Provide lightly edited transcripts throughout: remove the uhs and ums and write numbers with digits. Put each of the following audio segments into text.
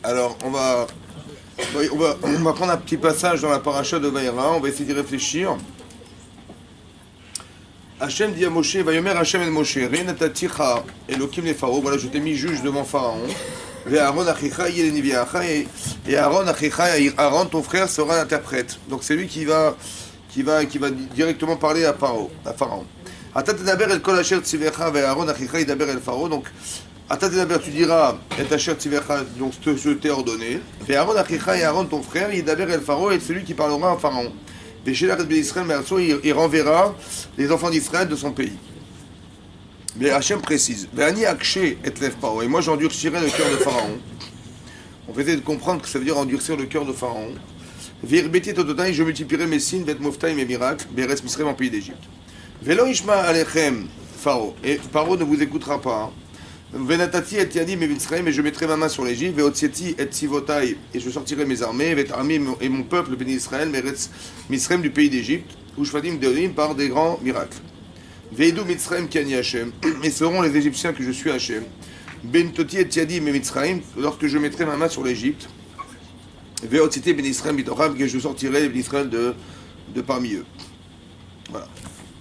Alors, on va prendre un petit passage dans la paracha de Vaïra, on va essayer d'y réfléchir. Hachem dit à Moshe, Vayomer Hachem et Moshe, Renataticha Elokim les Pharaons, voilà, je t'ai mis juge devant Pharaon. Et Aaron Achicha, et Aaron Achicha, Aaron, ton frère, sera l'interprète. Donc c'est lui qui va directement parler à Pharaon. Atatedaber el kol asher tzivecha ve Aaron Achicha yidaber el Pharaon. Donc Atatedaber, tu diras et asher tzivecha, donc je t'ai ordonné. Ve Aaron Achicha et Aaron, ton frère, yidaber el Pharaon, est celui qui parlera à Pharaon. Il renverra les enfants d'Israël de son pays. Mais Hachem précise, et moi j'endurcirai le cœur de Pharaon. On va essayer de comprendre que ça veut dire endurcir le cœur de Pharaon. Je multiplierai mes signes, mes miracles, en pays d'Égypte. Velo Ishma Alechem, Pharaon. Et Pharaon ne vous écoutera pas. Venatati et Yadi et je mettrai ma main sur l'Égypte. Veotieti et Sivotai, et je sortirai mes armées. Vetarmi et mon peuple, béni Israël, Meretz Misrem du pays d'Égypte. Ushvadim Deolim par des grands miracles. Veidou Mitzrayim Kiani Hachem, et seront les Égyptiens que je suis Hachem. Ben Toti et Tiadi Mitzrayim, lorsque je mettrai ma main sur l'Égypte. Veotite Ben Israël Bitocham, que je sortirai Ben Israël de parmi eux. Voilà.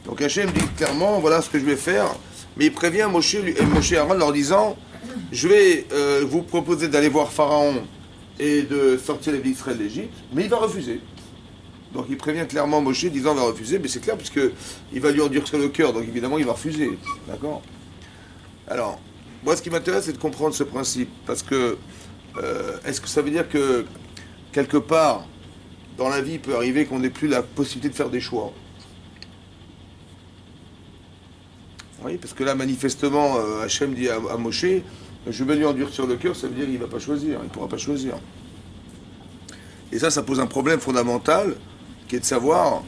Donc Hachem dit clairement, voilà ce que je vais faire, mais il prévient Moshe et Aaron leur disant, je vais vous proposer d'aller voir Pharaon et de sortir les Ben Israël d'Égypte, mais il va refuser. Donc il prévient clairement Moshe, disant il va refuser, mais c'est clair puisqu'il va lui endurcir le cœur, donc évidemment il va refuser. D'accord? Alors, moi ce qui m'intéresse c'est de comprendre ce principe, parce que est-ce que ça veut dire que quelque part dans la vie il peut arriver qu'on n'ait plus la possibilité de faire des choix? Oui, parce que là manifestement Hachem dit à Moshe, je vais lui endurcir le cœur, ça veut dire qu'il ne va pas choisir, il ne pourra pas choisir. Et ça pose un problème fondamental, qui est de savoir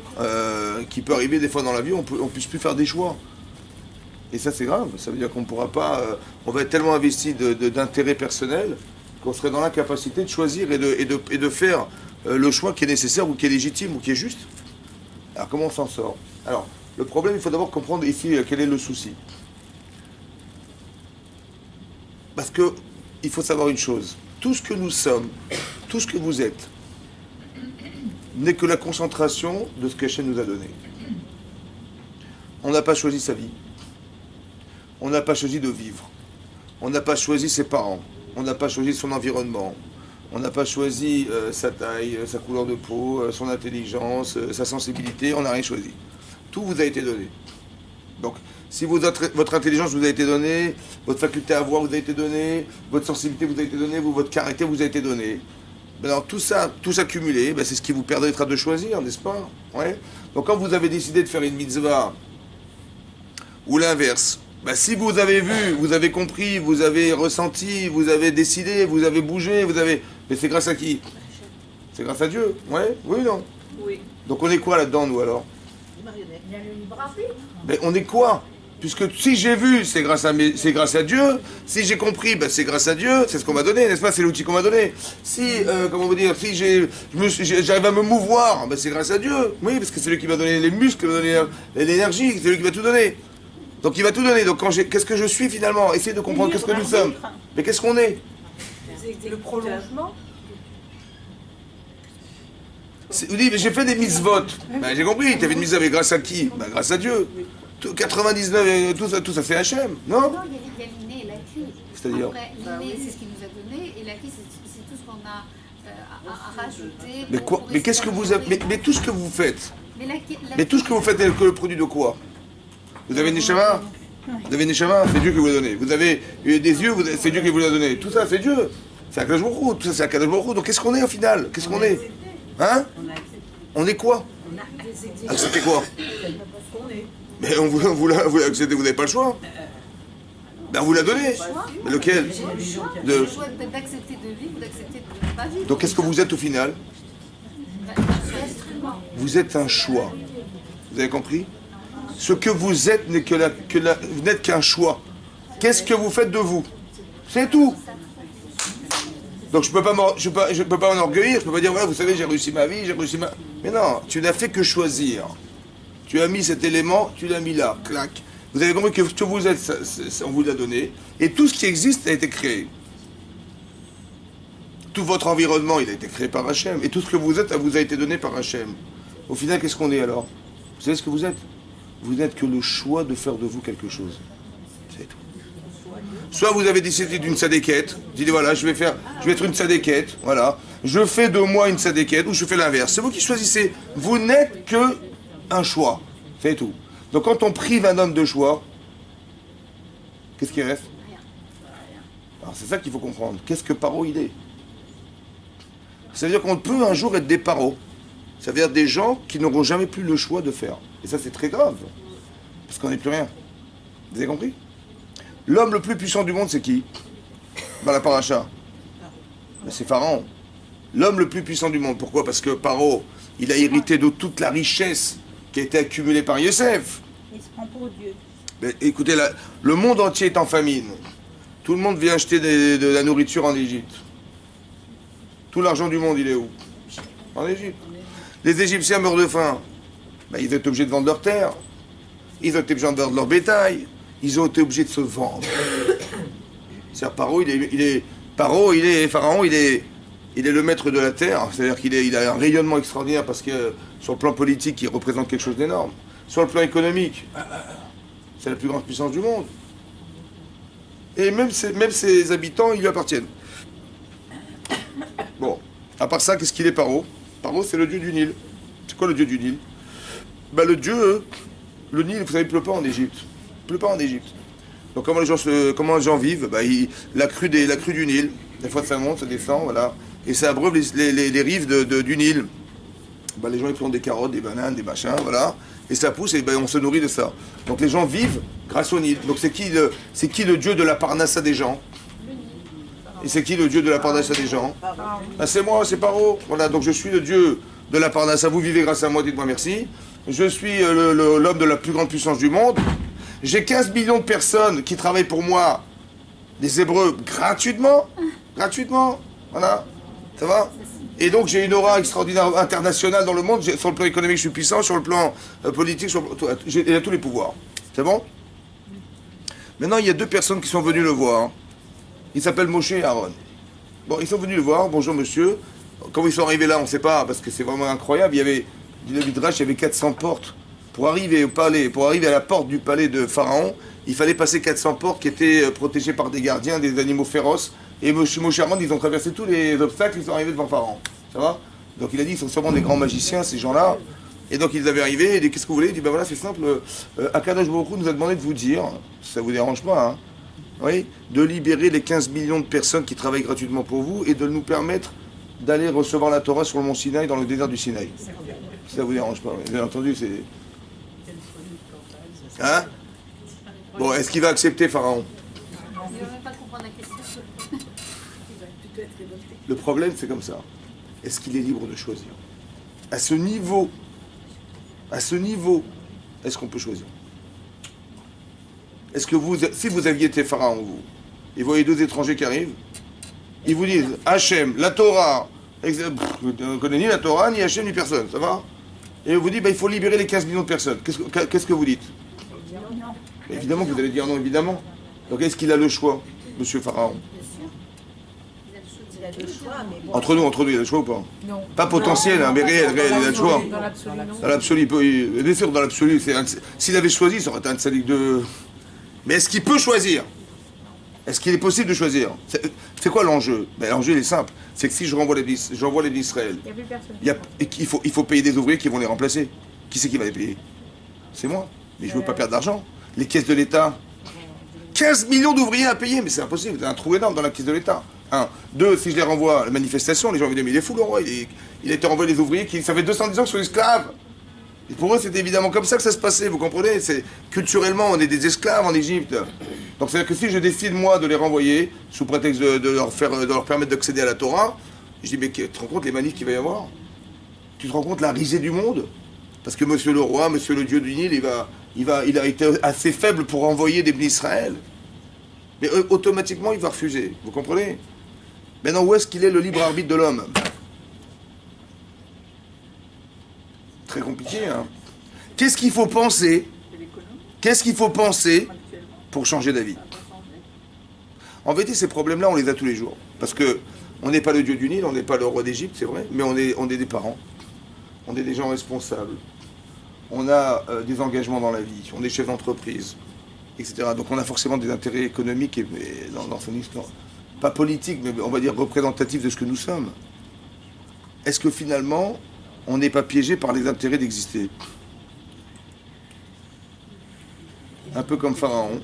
qu'il peut arriver des fois dans la vie, on ne puisse plus faire des choix. Et ça c'est grave, ça veut dire qu'on ne pourra pas, on va être tellement investi d'intérêts personnels qu'on serait dans l'incapacité de choisir et de faire le choix qui est nécessaire ou qui est légitime ou qui est juste. Alors comment on s'en sort? Alors le problème, il faut d'abord comprendre ici quel est le souci. Parce que il faut savoir une chose, tout ce que nous sommes, tout ce que vous êtes, n'est que la concentration de ce qu'Hachem nous a donné. On n'a pas choisi sa vie. On n'a pas choisi de vivre. On n'a pas choisi ses parents. On n'a pas choisi son environnement. On n'a pas choisi sa taille, sa couleur de peau, son intelligence, sa sensibilité. On n'a rien choisi. Tout vous a été donné. Donc, si votre intelligence vous a été donnée, votre faculté à voir vous a été donnée, votre sensibilité vous a été donnée, votre caractère vous a été donné. Alors tout ça cumulé, c'est ce qui vous permettra de choisir, n'est-ce pas? Ouais. Donc quand vous avez décidé de faire une mitzvah, ou l'inverse, si vous avez vu, vous avez compris, vous avez ressenti, vous avez décidé, vous avez bougé, mais c'est grâce à qui? C'est grâce à Dieu, ouais? Oui ou non? Oui. Donc on est quoi là-dedans, nous alors? Il y a le libre arbitre. Mais on est quoi? Puisque si j'ai vu, c'est grâce à Dieu. Si j'ai compris, c'est grâce à Dieu. C'est ce qu'on m'a donné, n'est-ce pas? C'est l'outil qu'on m'a donné. Si, comment vous dire, si j'arrive à me mouvoir, c'est grâce à Dieu. Oui, parce que c'est lui qui m'a donné les muscles, qui m'a donné l'énergie, c'est lui qui m'a tout donné. Donc il va tout donner. Donc qu'est-ce que je suis finalement? Essayez de comprendre qu'est-ce que nous sommes. Mais qu'est-ce qu'on est? C'est le prolongement. Vous dites, j'ai fait des mitzvot. J'ai compris, tu as fait une mitzvot, mais grâce à qui? Grâce à Dieu. 99, tout ça c'est Hachem, non? Non, il y a l'inné et l'acquis. C'est-à-dire? Après, l'inné, c'est ce qu'il nous a donné, et l'acquis, c'est tout ce qu'on a rajouté. Mais quoi? Mais qu'est-ce que vous avez? Mais tout ce que vous faites. Mais tout ce que vous faites est que le produit de quoi? Vous avez une neshama? Vous avez une neshama? C'est Dieu qui vous l'a donné. Vous avez des yeux? C'est Dieu qui vous l'a donné. Tout ça, c'est Dieu. C'est Akadosh Baruch Hu. Tout ça, c'est Akadosh Baruch Hu. Donc qu'est-ce qu'on est au final? Qu'est-ce qu'on est? Hein? On est quoi? Accepter quoi? Mais vous l'acceptez, vous n'avez pas le choix. On vous l'a donné. Mais lequel? Le choix d'accepter de vivre ou d'accepter de ne pas vivre. Donc qu'est-ce que vous êtes au final? Vous êtes un choix. Vous avez compris? Ce que vous êtes n'est vous n'êtes qu'un choix. Qu'est-ce que vous faites de vous? C'est tout. Donc je peux pas m'enorgueillir, je peux pas dire voilà, vous savez, j'ai réussi ma vie, j'ai réussi ma... Mais non, tu n'as fait que choisir. Tu as mis cet élément, tu l'as mis là, clac. Vous avez compris que ce que vous êtes, on vous l'a donné, et tout ce qui existe a été créé. Tout votre environnement, il a été créé par Hachem. Et tout ce que vous êtes, ça vous a été donné par Hachem. Au final, qu'est-ce qu'on est alors? Vous savez ce que vous êtes? Vous n'êtes que le choix de faire de vous quelque chose. C'est tout. Soit vous avez décidé d'une sadéquette, vous dites voilà, je vais être une sadéquette, voilà. Je fais de moi une sadéquette, ou je fais l'inverse. C'est vous qui choisissez. Vous n'êtes que un choix. C'est tout. Donc quand on prive un homme de choix, qu'est-ce qui reste? Alors c'est ça qu'il faut comprendre. Qu'est-ce que paro il est? Ça veut dire qu'on peut un jour être des paros. Ça veut dire des gens qui n'auront jamais plus le choix de faire. Et ça c'est très grave. Parce qu'on n'est plus rien. Vous avez compris? L'homme le plus puissant du monde, c'est qui? Dans la paracha. C'est Pharaon. L'homme le plus puissant du monde. Pourquoi? Parce que Paro, il a hérité de toute la richesse qui a été accumulée par Yosef. Il se prend pour Dieu. Mais écoutez, le monde entier est en famine. Tout le monde vient acheter de la nourriture en Égypte. Tout l'argent du monde, il est où? En Égypte. Les Égyptiens meurent de faim. Ben, ils ont été obligés de vendre leurs terres. Ils ont été obligés de vendre leur bétail. Ils ont été obligés de se vendre. C'est-à-dire, Pharaon, il est le maître de la terre. C'est-à-dire qu'il a un rayonnement extraordinaire parce que sur le plan politique, il représente quelque chose d'énorme. Sur le plan économique, c'est la plus grande puissance du monde. Et même ses habitants, ils lui appartiennent. Bon, à part ça, qu'est-ce qu'il est, Paro? Paro, c'est le dieu du Nil. C'est quoi le dieu du Nil? Ben, le Nil, vous savez, il ne pleut pas en Égypte. Il ne pleut pas en Égypte. Donc comment les gens vivent? Ben, la crue du Nil. Des fois, ça monte, ça descend, voilà. Et ça abreuve les rives du Nil. Ben, les gens, ils prennent des carottes, des bananes, des machins, voilà. Et ça pousse, et ben, on se nourrit de ça. Donc les gens vivent grâce au Nil. Donc c'est qui le dieu de la parnassa des gens? Et c'est qui le dieu de la parnassa des gens? Ben, c'est moi, c'est Paro. Voilà, donc je suis le dieu de la parnassa. Vous vivez grâce à moi, dites-moi merci. Je suis l'homme de la plus grande puissance du monde. J'ai 15 millions de personnes qui travaillent pour moi, des Hébreux, gratuitement. Gratuitement. Voilà. Ça va? Et donc j'ai une aura extraordinaire internationale dans le monde. Sur le plan économique, je suis puissant. Sur le plan politique, j'ai tous les pouvoirs. C'est bon? Maintenant, il y a deux personnes qui sont venues le voir. Ils s'appellent Moshe et Aaron. Bon, ils sont venus le voir. Bonjour, monsieur. Comment ils sont arrivés là, on ne sait pas, parce que c'est vraiment incroyable. Il y avait, dit le Midrash, il y avait 400 portes. Pour arriver au palais, pour arriver à la porte du palais de Pharaon, il fallait passer 400 portes qui étaient protégées par des gardiens, des animaux féroces. Et Moshe et Aaron, ils ont traversé tous les obstacles, ils sont arrivés devant Pharaon. Ça va? Donc il a dit, ils sont sûrement des grands magiciens, ces gens-là. Et donc ils avaient arrivé, il dit, qu'est-ce que vous voulez? Il dit, ben voilà, c'est simple, Akadosh Baruch Hu nous a demandé de vous dire, si ça vous dérange pas, hein, oui, de libérer les 15 millions de personnes qui travaillent gratuitement pour vous et de nous permettre d'aller recevoir la Torah sur le mont Sinaï, dans le désert du Sinaï. Si ça vous dérange pas, bien entendu, c'est... Hein? Bon, est-ce qu'il va accepter Pharaon? Il ne va même pas comprendre la question. Le problème, c'est comme ça. Est-ce qu'il est libre de choisir? À ce niveau, est-ce qu'on peut choisir? Est-ce que si vous aviez été Pharaon, vous, et vous voyez deux étrangers qui arrivent, ils vous disent, Hachem, la Torah, vous ne connaissez ni la Torah, ni Hachem, ni personne, ça va? Et vous dites, il faut libérer les 15 millions de personnes. Qu'est-ce que vous dites? Mais évidemment que vous allez dire non, évidemment. Donc est-ce qu'il a le choix, monsieur Pharaon? Il a le choix, mais bon. Entre nous, il a le choix ou pas? Non. Pas potentiel, hein, mais réel, il a le choix. Dans l'absolu, non. Dans l'absolu, bien sûr, dans l'absolu, s'il avait choisi, ça aurait été un sadique de... Mais est-ce qu'il peut choisir? Est-ce qu'il est possible de choisir? C'est quoi l'enjeu? Ben, l'enjeu, il est simple. C'est que si j'envoie les d'Israël, Il n'y a plus personne. il faut payer des ouvriers qui vont les remplacer. Qui c'est qui va les payer? C'est moi. Mais je ne veux pas perdre d'argent. Les caisses de l'État. 15 millions d'ouvriers à payer, mais c'est impossible. C'est un trou énorme dans la caisse de l'État. Un. Deux, si je les renvoie à la manifestation, les gens vont dire, mais il est fou le roi. Il a été renvoyé des ouvriers qui, ça fait 210 ans qu'ils sont esclaves. Et pour eux, c'est évidemment comme ça que ça se passait, vous comprenez? Culturellement, on est des esclaves en Égypte. Donc c'est-à-dire que si je décide, moi, de les renvoyer, sous prétexte de leur permettre d'accéder à la Torah, je dis, mais tu te rends compte les manifs qu'il va y avoir? Tu te rends compte la risée du monde? Parce que monsieur le roi, monsieur le dieu du Nil, il a été assez faible pour envoyer des bénis Israël. Mais automatiquement, il va refuser. Vous comprenez? Maintenant, où est-ce qu'il est le libre arbitre de l'homme? Très compliqué, hein? Qu'est-ce qu'il faut penser? Qu'est-ce qu'il faut penser pour changer d'avis? En vérité, ces problèmes-là, on les a tous les jours. Parce que On n'est pas le dieu du Nil, on n'est pas le roi d'Égypte, c'est vrai, mais on est des parents. On est des gens responsables. On a des engagements dans la vie. On est chef d'entreprise, etc. Donc on a forcément des intérêts économiques dans son histoire. Pas politique, mais on va dire représentatif de ce que nous sommes. Est-ce que finalement, on n'est pas piégé par les intérêts d'exister? Un peu comme Pharaon.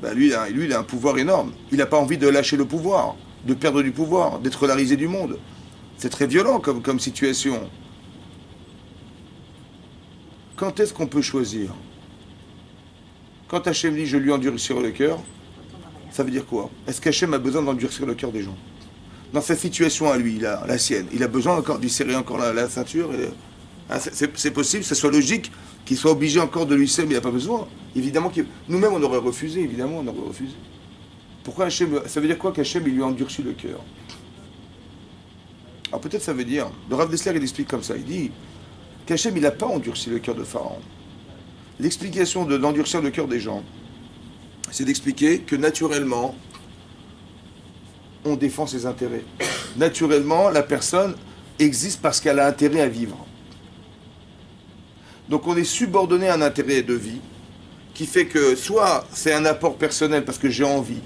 Ben lui, il a un pouvoir énorme. Il n'a pas envie de lâcher le pouvoir, de perdre du pouvoir, d'être la risée du monde. C'est très violent comme situation. Quand est-ce qu'on peut choisir? Quand Hachem dit « je lui endurcirai le cœur », ça veut dire quoi? Est-ce qu'Hachem a besoin d'endurcir le cœur des gens? Dans sa situation à lui, la sienne, il a besoin encore d'y serrer encore la ceinture c'est possible, que ce soit logique, qu'il soit obligé encore de lui serrer, mais il n'a pas besoin. Évidemment, nous-mêmes, on aurait refusé, évidemment, on aurait refusé. Pourquoi Hachem? Ça veut dire quoi qu'Hachem, il lui endurcit le cœur? Alors peut-être ça veut dire, le Rav Dessler, il explique comme ça, il dit qu'Hachem, il n'a pas endurci le cœur de Pharaon. L'explication d'endurcir le cœur des gens, c'est d'expliquer que naturellement, on défend ses intérêts. Naturellement, la personne existe parce qu'elle a intérêt à vivre. Donc on est subordonné à un intérêt de vie qui fait que soit c'est un apport personnel parce que j'ai envie.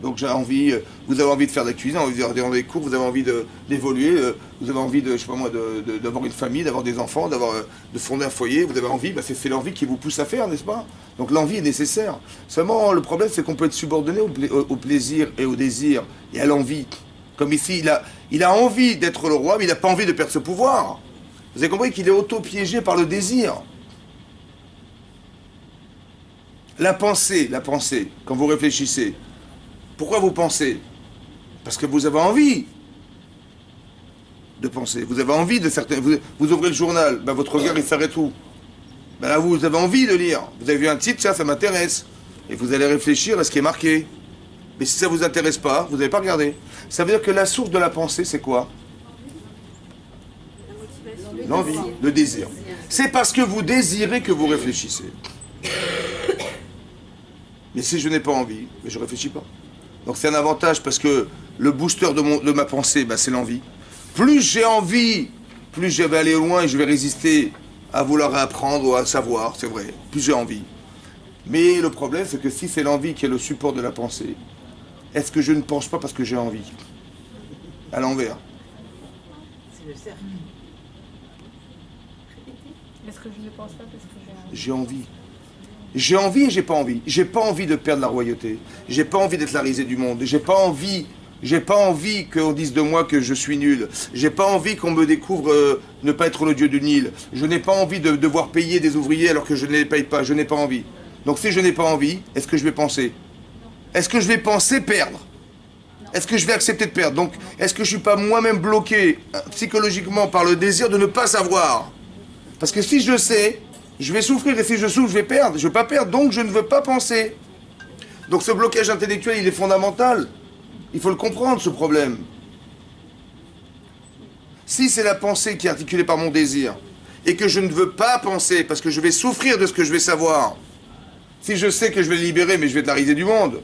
Donc j'ai envie, vous avez envie de faire de la cuisine, vous avez envie de des cours, vous avez envie d'évoluer, vous avez envie de, je sais pas moi, d'avoir une famille, d'avoir des enfants, de fonder un foyer, vous avez envie, c'est l'envie qui vous pousse à faire, n'est-ce pas? Donc l'envie est nécessaire. Seulement le problème c'est qu'on peut être subordonné au plaisir et au désir et à l'envie. Comme ici, il a envie d'être le roi, mais il n'a pas envie de perdre ce pouvoir. Vous avez compris qu'il est auto-piégé par le désir. La pensée, quand vous réfléchissez, pourquoi vous pensez? Parce que vous avez envie de penser. Vous avez envie de certains. Vous ouvrez le journal, ben votre regard il s'arrête où? Ben là, vous avez envie de lire. Vous avez vu un titre, ça m'intéresse. Et vous allez réfléchir à ce qui est marqué. Mais si ça ne vous intéresse pas, vous n'allez pas regarder. Ça veut dire que la source de la pensée, c'est quoi? L'envie, le désir. C'est parce que vous désirez que vous réfléchissez. Mais si je n'ai pas envie, je ne réfléchis pas. Donc c'est un avantage parce que le booster de ma pensée, c'est l'envie. Plus j'ai envie, plus je vais aller loin et je vais résister à vouloir apprendre ou à savoir, c'est vrai. Plus j'ai envie. Mais le problème, c'est que si c'est l'envie qui est le support de la pensée, est-ce que je ne pense pas parce que j'ai envie? À l'envers. C'est le cercle. Est-ce que je ne pense pas parce que j'ai envie? J'ai envie et j'ai pas envie. J'ai pas envie de perdre la royauté. J'ai pas envie d'être la risée du monde. J'ai pas envie qu'on dise de moi que je suis nul. J'ai pas envie qu'on me découvre ne pas être le dieu du Nil. Je n'ai pas envie de devoir payer des ouvriers alors que je ne les paye pas. Je n'ai pas envie. Donc si je n'ai pas envie, est-ce que je vais penser? Est-ce que je vais penser perdre? Est-ce que je vais accepter de perdre? Donc est-ce que je ne suis pas moi-même bloqué psychologiquement par le désir de ne pas savoir? Parce que si je sais, je vais souffrir, et si je souffre, je vais perdre. Je ne veux pas perdre, donc je ne veux pas penser. Donc ce blocage intellectuel, il est fondamental. Il faut le comprendre, ce problème. Si c'est la pensée qui est articulée par mon désir, et que je ne veux pas penser, parce que je vais souffrir de ce que je vais savoir, si je sais que je vais le libérer, mais je vais être la risée du monde.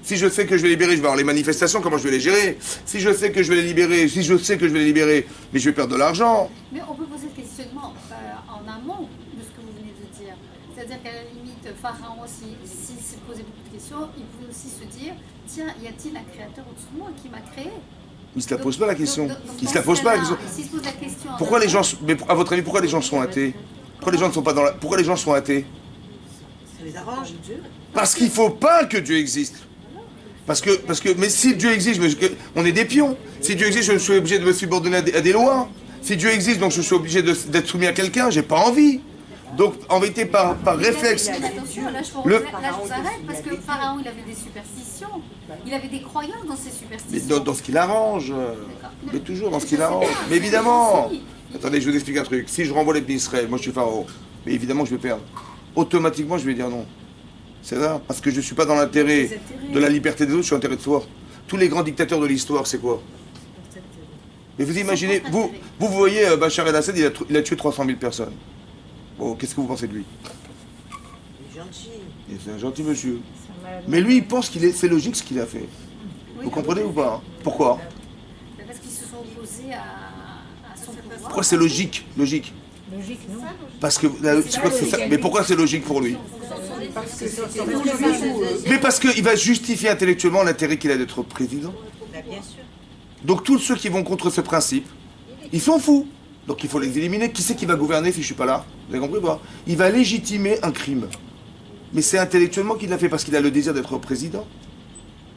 Si je sais que je vais libérer, je vais avoir les manifestations, comment je vais les gérer? Si je sais que je vais les libérer, mais je vais perdre de l'argent. Mais on peut poser ce questionnement en amont de ce que vous venez de dire. C'est-à-dire qu'à la limite, Pharaon, s'il se posait beaucoup de questions, il pouvait aussi se dire, tiens, y a-t-il un créateur au-dessus de moi qui m'a créé? Il ne se la pose pas la question. Il se la pose pas la question. S'il se pose la question. Pourquoi les gens, mais à votre avis, pourquoi les gens sont athées? Pourquoi les gens ne sont pas dans la... Pourquoi les gens sont athées? Ça les arrange. Parce qu'il ne faut pas que Dieu existe. Parce que, mais si Dieu existe, on est des pions. Si Dieu existe, je suis obligé de me subordonner à des lois. Si Dieu existe, donc je suis obligé d'être soumis à quelqu'un, j'ai pas envie. Donc, en vérité, par réflexe. Attention, là je vous arrête, parce que Pharaon, il avait des superstitions. Il avait des croyances dans ses superstitions. Mais dans ce qu'il arrange. Mais toujours dans ce qu'il arrange. Mais évidemment. Attendez, je vous explique un truc. Si je renvoie les pays d'Israël, moi je suis Pharaon, mais évidemment je vais perdre. Automatiquement, je vais dire non. C'est ça, parce que je ne suis pas dans l'intérêt de la liberté des autres, je suis dans l'intérêt de soi. Tous les grands dictateurs de l'histoire, c'est quoi? Mais vous imaginez, vous voyez Bachar el-Assad, il a tué 300 000 personnes. Bon, qu'est-ce que vous pensez de lui? Il est gentil. C'est un gentil monsieur. Mais lui, il pense c'est logique ce qu'il a fait. Oui, Vous comprenez ou pas? Pourquoi? Parce qu'ils se sont opposés à son pouvoir. Pourquoi c'est logique? Logique. Logique, non? Parce que, mais pourquoi c'est logique pour lui? Mais parce qu'il va justifier intellectuellement l'intérêt qu'il a d'être président. Bien sûr. Donc tous ceux qui vont contre ce principe, ils sont fous. Donc il faut les éliminer. Qui c'est qui va gouverner si je suis pas là? Vous avez compris ou pas? Il va légitimer un crime. Mais c'est intellectuellement qu'il l'a fait parce qu'il a le désir d'être président.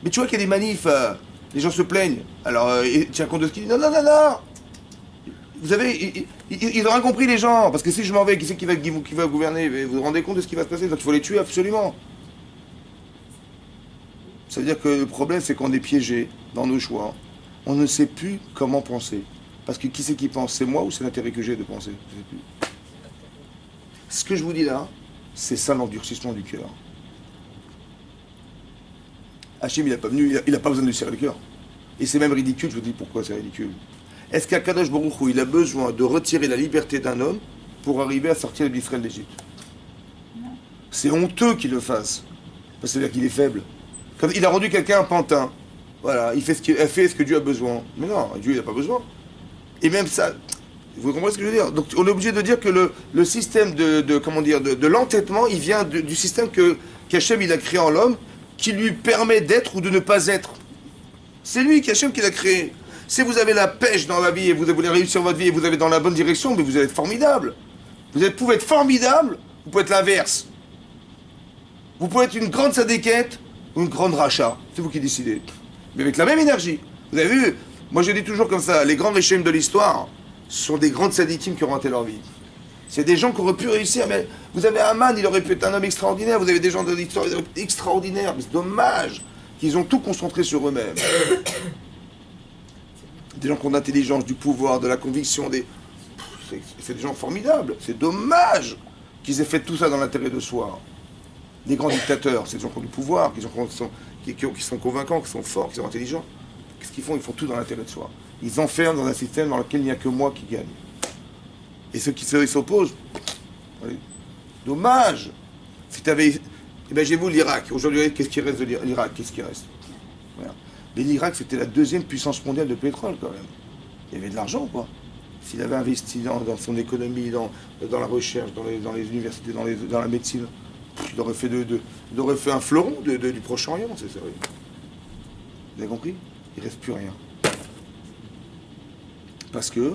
Mais tu vois qu'il y a des manifs, les gens se plaignent. Alors, tiens compte de ce qu'il dit. Non, non, non, non. Vous savez, ils ont rien compris les gens. Parce que si je m'en vais, qui c'est qui va gouverner? Vous vous rendez compte de ce qui va se passer? Donc il faut les tuer absolument. Ça veut dire que le problème, c'est qu'on est piégé dans nos choix. On ne sait plus comment penser. Parce que qui c'est qui pense? C'est moi ou c'est l'intérêt que j'ai de penser? Je sais plus. Ce que je vous dis là, c'est ça l'endurcissement du cœur. Hachim, il n'a pas besoin de lui serrer le cœur. Et c'est même ridicule, je vous dis pourquoi c'est ridicule. Est-ce qu'Akadosh Baruch Hu, il a besoin de retirer la liberté d'un homme pour arriver à sortir d'Israël d'Égypte? C'est honteux qu'il le fasse. Parce que ça veut dire qu'il est faible. Quand il a rendu quelqu'un un pantin. Voilà, il fait ce que Dieu a besoin. Mais non, Dieu il n'a pas besoin. Et même ça, vous comprenez ce que je veux dire? Donc on est obligé de dire que le système de l'entêtement, il vient du système qu'Hachem il a créé en l'homme, qui lui permet d'être ou de ne pas être. C'est lui, Hachem, qui l'a créé. Si vous avez la pêche dans la vie et vous voulez réussir votre vie et vous allez dans la bonne direction, mais vous allez être formidable. Vous pouvez être formidable, vous pouvez être l'inverse. Vous pouvez être une grande sadéquette ou une grande rachat. C'est vous qui décidez. Mais avec la même énergie. Vous avez vu? Moi je dis toujours comme ça, les grands réchem de l'histoire sont des grandes sadikim qui ont raté leur vie. C'est des gens qui auraient pu réussir, mais vous avez Aman, il aurait pu être un homme extraordinaire, vous avez des gens de l'histoire extraordinaires, mais c'est dommage qu'ils ont tout concentré sur eux-mêmes. Des gens qui ont de l'intelligence, du pouvoir, de la conviction, c'est des gens formidables. C'est dommage qu'ils aient fait tout ça dans l'intérêt de soi. Les grands dictateurs, c'est des gens qui ont du pouvoir, qui sont convaincants, qui sont forts, qui sont intelligents. Qu'est-ce qu'ils font? Ils font tout dans l'intérêt de soi. Ils enferment dans un système dans lequel il n'y a que moi qui gagne. Et ceux qui s'opposent, dommage. Si tu avais... Imaginez-vous l'Irak. Aujourd'hui, qu'est-ce qui reste de l'Irak? Qu'est-ce qui reste? Voilà. Mais l'Irak, c'était la deuxième puissance mondiale de pétrole, quand même. Il y avait de l'argent, quoi. S'il avait investi dans son économie, dans la recherche, dans les universités, dans la médecine, il aurait fait un fleuron du Proche-Orient, c'est sérieux. Vous avez compris? Il ne reste plus rien. Parce que,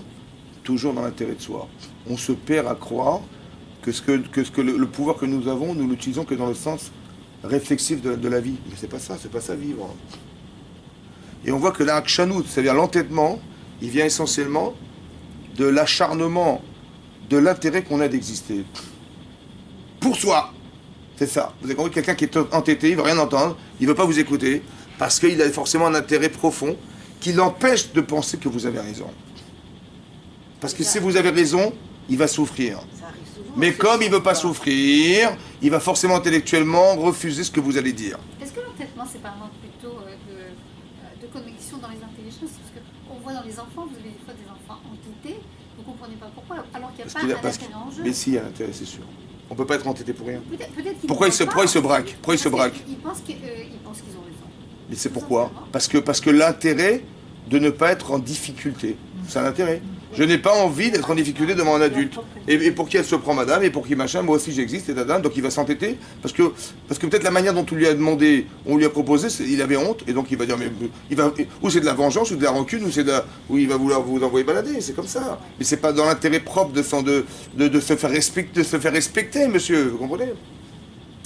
toujours dans l'intérêt de soi, on se perd à croire que le pouvoir que nous avons, nous l'utilisons que dans le sens réflexif de la vie. Mais c'est pas ça vivre. Et on voit que l'akshanout, c'est-à-dire l'entêtement, il vient essentiellement de l'acharnement, de l'intérêt qu'on a d'exister. Pour soi. C'est ça. Vous avez compris, quelqu'un qui est entêté, il ne veut rien entendre, il ne veut pas vous écouter, parce qu'il a forcément un intérêt profond qui l'empêche de penser que vous avez raison. Parce que si vous avez raison, il va souffrir. Mais comme il ne veut pas souffrir, il va forcément intellectuellement refuser ce que vous allez dire. Est-ce que l'entêtement, c'est pas un manque plutôt de connexion dans les intelligences? Parce qu'on voit dans les enfants, vous avez des fois des enfants entêtés, vous ne comprenez pas pourquoi, alors qu'il n'y a pas un intérêt en jeu. Mais si, il y a l'intérêt, c'est sûr. On ne peut pas être entêté pour rien. Peut-être pourquoi ils se braquent? Pourquoi ils se braquent? Ils pensent qu'ils ont raison. Mais c'est pourquoi? Parce que l'intérêt de ne pas être en difficulté. C'est un intérêt. Je n'ai pas envie d'être en difficulté devant un adulte. Et pour qui elle se prend, madame, et pour qui machin, moi aussi j'existe, et dadam, donc il va s'entêter, parce que peut-être la manière dont on lui a demandé, on lui a proposé, il avait honte, et donc il va dire, mais ou c'est de la vengeance, ou de la rancune, ou il va vouloir vous envoyer balader, c'est comme ça. Mais c'est pas dans l'intérêt propre de se faire respecter, monsieur, vous comprenez?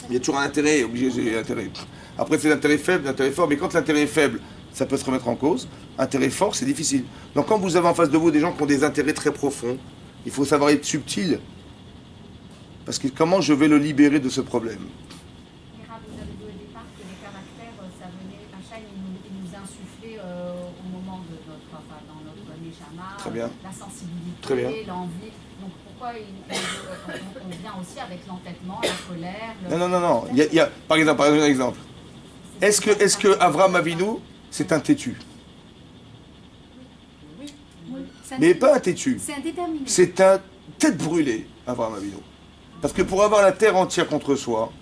Il y a toujours un intérêt, obligé, j'ai intérêt. Après c'est l'intérêt faible, l'intérêt fort, mais quand l'intérêt est faible, ça peut se remettre en cause. Intérêt fort, c'est difficile. Donc quand vous avez en face de vous des gens qui ont des intérêts très profonds, il faut savoir être subtil. Parce que comment je vais le libérer de ce problème? Vous avez dit au départ que les caractères, ça venait, Hachem, il nous insufflait au moment de dans notre Neshama, très bien. La sensibilité, très bien. L'envie. Donc pourquoi on vient aussi avec l'entêtement, la colère Non. Il y a, par exemple, un exemple. Est-ce que Avraham Avinu, c'est un têtu? Mais pas un têtu. C'est un déterminé. C'est un tête brûlée, Avraham Avinu. Parce que pour avoir la terre entière contre soi,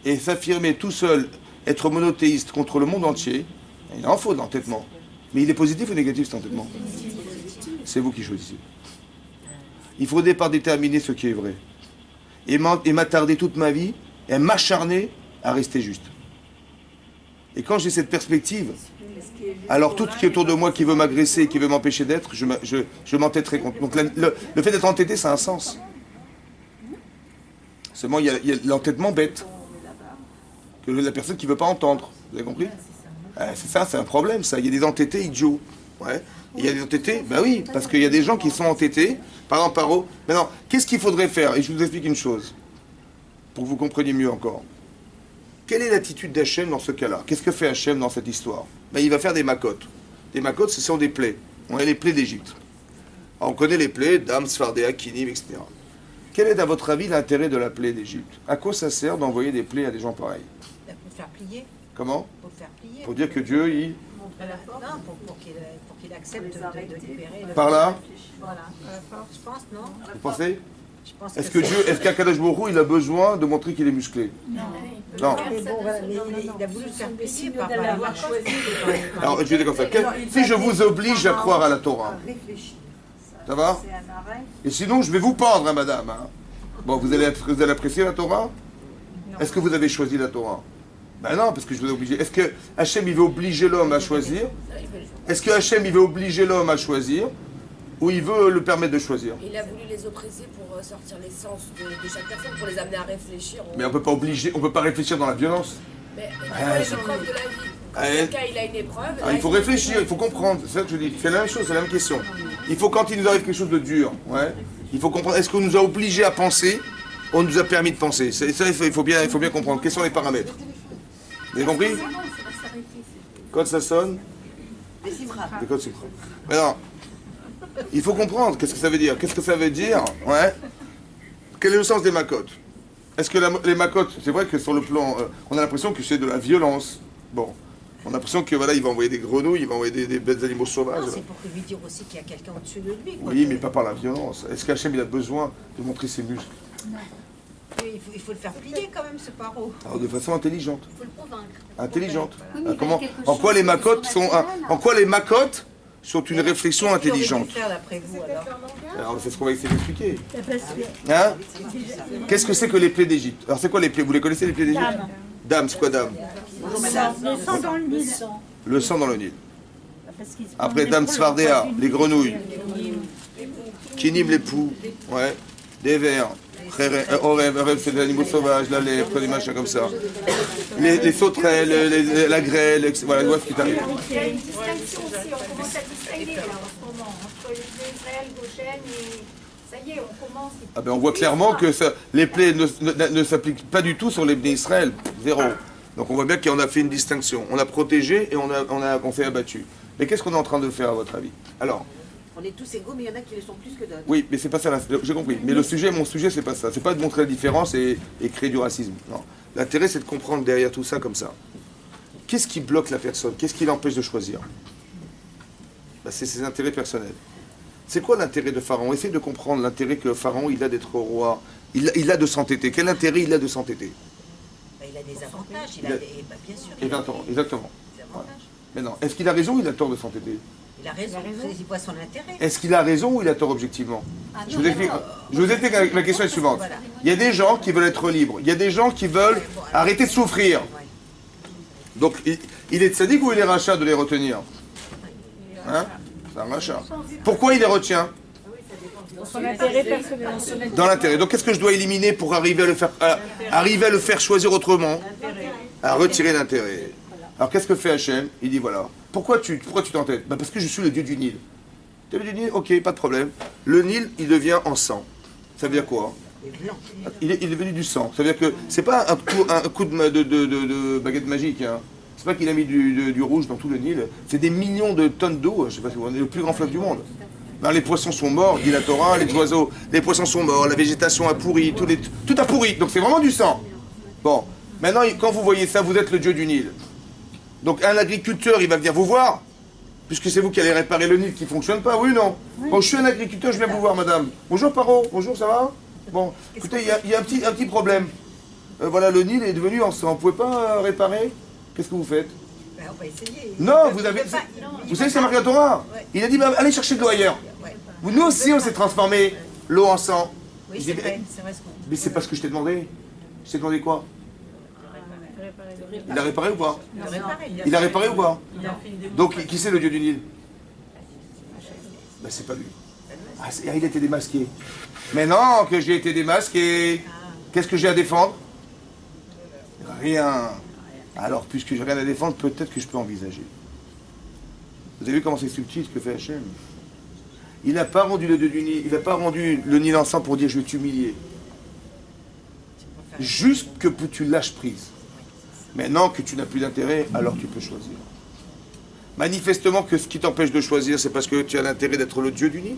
et s'affirmer tout seul, être monothéiste contre le monde entier, Il en faut de l'entêtement. Mais il est positif ou négatif cet entêtement? C'est vous qui choisissez. Il faut au départ déterminer ce qui est vrai. Et m'attarder toute ma vie, et m'acharner à rester juste. Et quand j'ai cette perspective, alors tout ce qui est autour de moi qui veut m'agresser, qui veut m'empêcher d'être, je m'entêterai contre. Donc le fait d'être entêté, ça a un sens. Seulement, il y a l'entêtement bête. Que la personne qui ne veut pas entendre. Vous avez compris? C'est ça, c'est un problème, ça. Il y a des entêtés idiots. Ouais. Il y a des entêtés, ben oui, parce qu'il y a des gens qui sont entêtés, par exemple, paro. Maintenant, qu'est-ce qu'il faudrait faire? Et je vous explique une chose, pour que vous compreniez mieux encore. Quelle est l'attitude d'Hachem dans ce cas-là? Qu'est-ce que fait Hachem dans cette histoire? Ben, il va faire des makotes. Des makotes, ce sont des plaies. On a les plaies d'Égypte. On connaît les plaies, Dam, Sfardéa, Kinim, etc. Quel est, à votre avis, l'intérêt de la plaie d'Égypte? À quoi ça sert d'envoyer des plaies à des gens pareils? Pour le faire plier. Comment? Pour le faire plier. Pour dire que Dieu, il... Non, pour qu'il accepte de libérer. Par là? Voilà. Je pense, non? Vous pensez? Je pense Est-ce qu'Akadosh Baruch Hu, il a besoin de montrer qu'il est musclé? Non. Mais bon, voilà, mais il a voulu se faire plier par avoir choisi. Alors, je vais dire comme ça. Si je vous oblige à croire à la Torah, ça va? Et sinon, je vais vous pendre, hein, madame. Hein. Bon, vous allez apprécier la Torah? Est-ce que vous avez choisi la Torah? Ben non, parce que je vous ai obligé. Est-ce que Hachem, il veut obliger l'homme à choisir? Est-ce que Hachem, il veut obliger l'homme à choisir? Ou il veut le permettre de choisir? Il a voulu les oppresser pour sortir l'essence de chaque personne, pour les amener à réfléchir. Mais on peut pas obliger, on peut pas réfléchir dans la violence. Mais les épreuves de la vie. Quand quelqu'un il a une épreuve. Il faut réfléchir, il faut comprendre. C'est ça que je dis. C'est la même chose, c'est la même question. Il faut, quand il nous arrive quelque chose de dur, ouais, il faut comprendre. Est-ce qu'on nous a obligés à penser? On nous a permis de penser. Ça, il faut bien comprendre. Quels sont les paramètres? Vous avez compris? Quand ça sonne? Des codes Simcha. Mais non. Il faut comprendre. Qu'est-ce que ça veut dire? Qu'est-ce que ça veut dire? Ouais. Quel est le sens des makotes? Est-ce que les makotes, c'est vrai que sur le plan, on a l'impression que c'est de la violence. Bon. On a l'impression que voilà, il va envoyer des grenouilles, il va envoyer des bêtes animaux sauvages. C'est pour lui dire aussi qu'il y a quelqu'un au-dessus de lui. Quoi. Oui, mais pas par la violence. Est-ce qu'Hachem il a besoin de montrer ses muscles? Non. Il faut le faire plier quand même, ce paro. Alors de façon intelligente. Il faut le convaincre. Intelligente. Oui, mais Comment, quelque en quoi chose les makotes de sont, naturel. en quoi les makotes sont une réflexion intelligente? Qu'est-ce qu'il aurait dû faire d'après vous alors? Alors c'est ce qu'on va essayer d'expliquer. Hein? Qu'est-ce que c'est que les plaies d'Égypte? Alors c'est quoi les plaies? Vous les connaissez les plaies d'Égypte? Dame, c'est quoi dame? Le sang dans le Nil. Le sang dans le Nil. Parce qu'ils se Après prennent Dame des Sfardéa, poils, les grenouilles. Kinim les poux, ouais, des vers. Orev, c'est des animaux sauvages, la lèpre, des machins comme ça. Les sauterelles, la grêle, voilà, voilà ce qui t'arrive. Il y a une distinction aussi, on commence à distinguer là, en ce moment entre les Israël, Goshen et ça y est, on commence. Ah ben on voit clairement que ça, les plaies ne s'appliquent pas du tout sur les Bnei Israël, zéro. Donc on voit bien qu'on a fait une distinction. On a protégé et on s'est abattu. Mais qu'est-ce qu'on est en train de faire à votre avis? Alors, On est tous égaux, mais il y en a qui le sont plus que d'autres. oui, mais c'est pas ça, j'ai compris. Mais mon sujet, c'est pas ça. C'est pas de montrer la différence et créer du racisme. Non. L'intérêt, c'est de comprendre derrière tout ça comme ça. Qu'est-ce qui bloque la personne? Qu'est-ce qui l'empêche de choisir? Ben, c'est ses intérêts personnels. C'est quoi l'intérêt de Pharaon? Essayez de comprendre l'intérêt que Pharaon il a d'être roi. Il a de s'entêter. Quel intérêt il a de s'entêter? Ben, il a des avantages, bien sûr. Exactement. Exactement. Des avantages. Mais non. Est-ce qu'il a raison ou il a tort de s'entêter? Il a raison, il voit son intérêt. Est-ce qu'il a raison ou il a tort objectivement? Je vous explique. Ma question est suivante. Voilà. Il y a des gens qui veulent être libres. Il y a des gens qui veulent arrêter de souffrir. Ouais. Donc, il est tzaddik ou il est rachat de les retenir? Hein? C'est un rachat. Pourquoi il les retient? Son intérêt personnel. Dans l'intérêt. Donc, qu'est-ce que je dois éliminer pour arriver à le faire choisir autrement? À retirer l'intérêt. Alors, qu'est-ce que fait Hachem? Il dit voilà. Pourquoi tu t'entêtes? Parce que je suis le dieu du Nil. Tu es le dieu du Nil? Ok, pas de problème. Le Nil, il devient en sang. Ça veut dire quoi? Il est devenu du sang. Ça veut dire que c'est pas un coup de baguette magique. Hein. C'est pas qu'il a mis du rouge dans tout le Nil. C'est des millions de tonnes d'eau. Je sais pas si vous voyez, le plus grand fleuve du monde. Ben, les poissons sont morts, dit la Torah. Les oiseaux, les poissons sont morts. La végétation a pourri. Tout a pourri. Donc c'est vraiment du sang. Bon. Maintenant, quand vous voyez ça, vous êtes le dieu du Nil. Donc un agriculteur, il va venir vous voir, puisque c'est vous qui allez réparer le Nil qui ne fonctionne pas, oui ou non? Bon, je suis un agriculteur, je viens vous voir, madame. Bonjour, Paro. Bonjour, ça va? Bon, écoutez, il y a un petit problème. Voilà, le Nil est devenu en sang. Vous ne pouvez pas réparer? Qu'est-ce que vous faites? On va essayer. Non, vous avez. Vous savez, c'est marqué dans la Torah. Il a dit, bah, allez chercher de l'eau ailleurs. Nous aussi, on s'est transformé l'eau en sang. Oui, Je c'est dis, vrai ce qu'on mais c'est pas ce que je t'ai demandé. Je t'ai demandé quoi? Il a réparé ou pas? Il a réparé ou pas? Donc, qui c'est le dieu du Nil? Ben, c'est pas lui. Ah, il était démasqué. Maintenant que j'ai été démasqué, qu'est-ce que j'ai à défendre? Rien. Alors, puisque j'ai rien à défendre, peut-être que je peux envisager. Vous avez vu comment c'est subtil ce que fait Hachem? Il n'a pas rendu le dieu du Nil, il n'a pas rendu le Nil en sang pour dire je vais t'humilier. Juste que tu lâches prise. Maintenant que tu n'as plus d'intérêt, alors tu peux choisir. Manifestement que ce qui t'empêche de choisir, c'est parce que tu as l'intérêt d'être le dieu du Nil.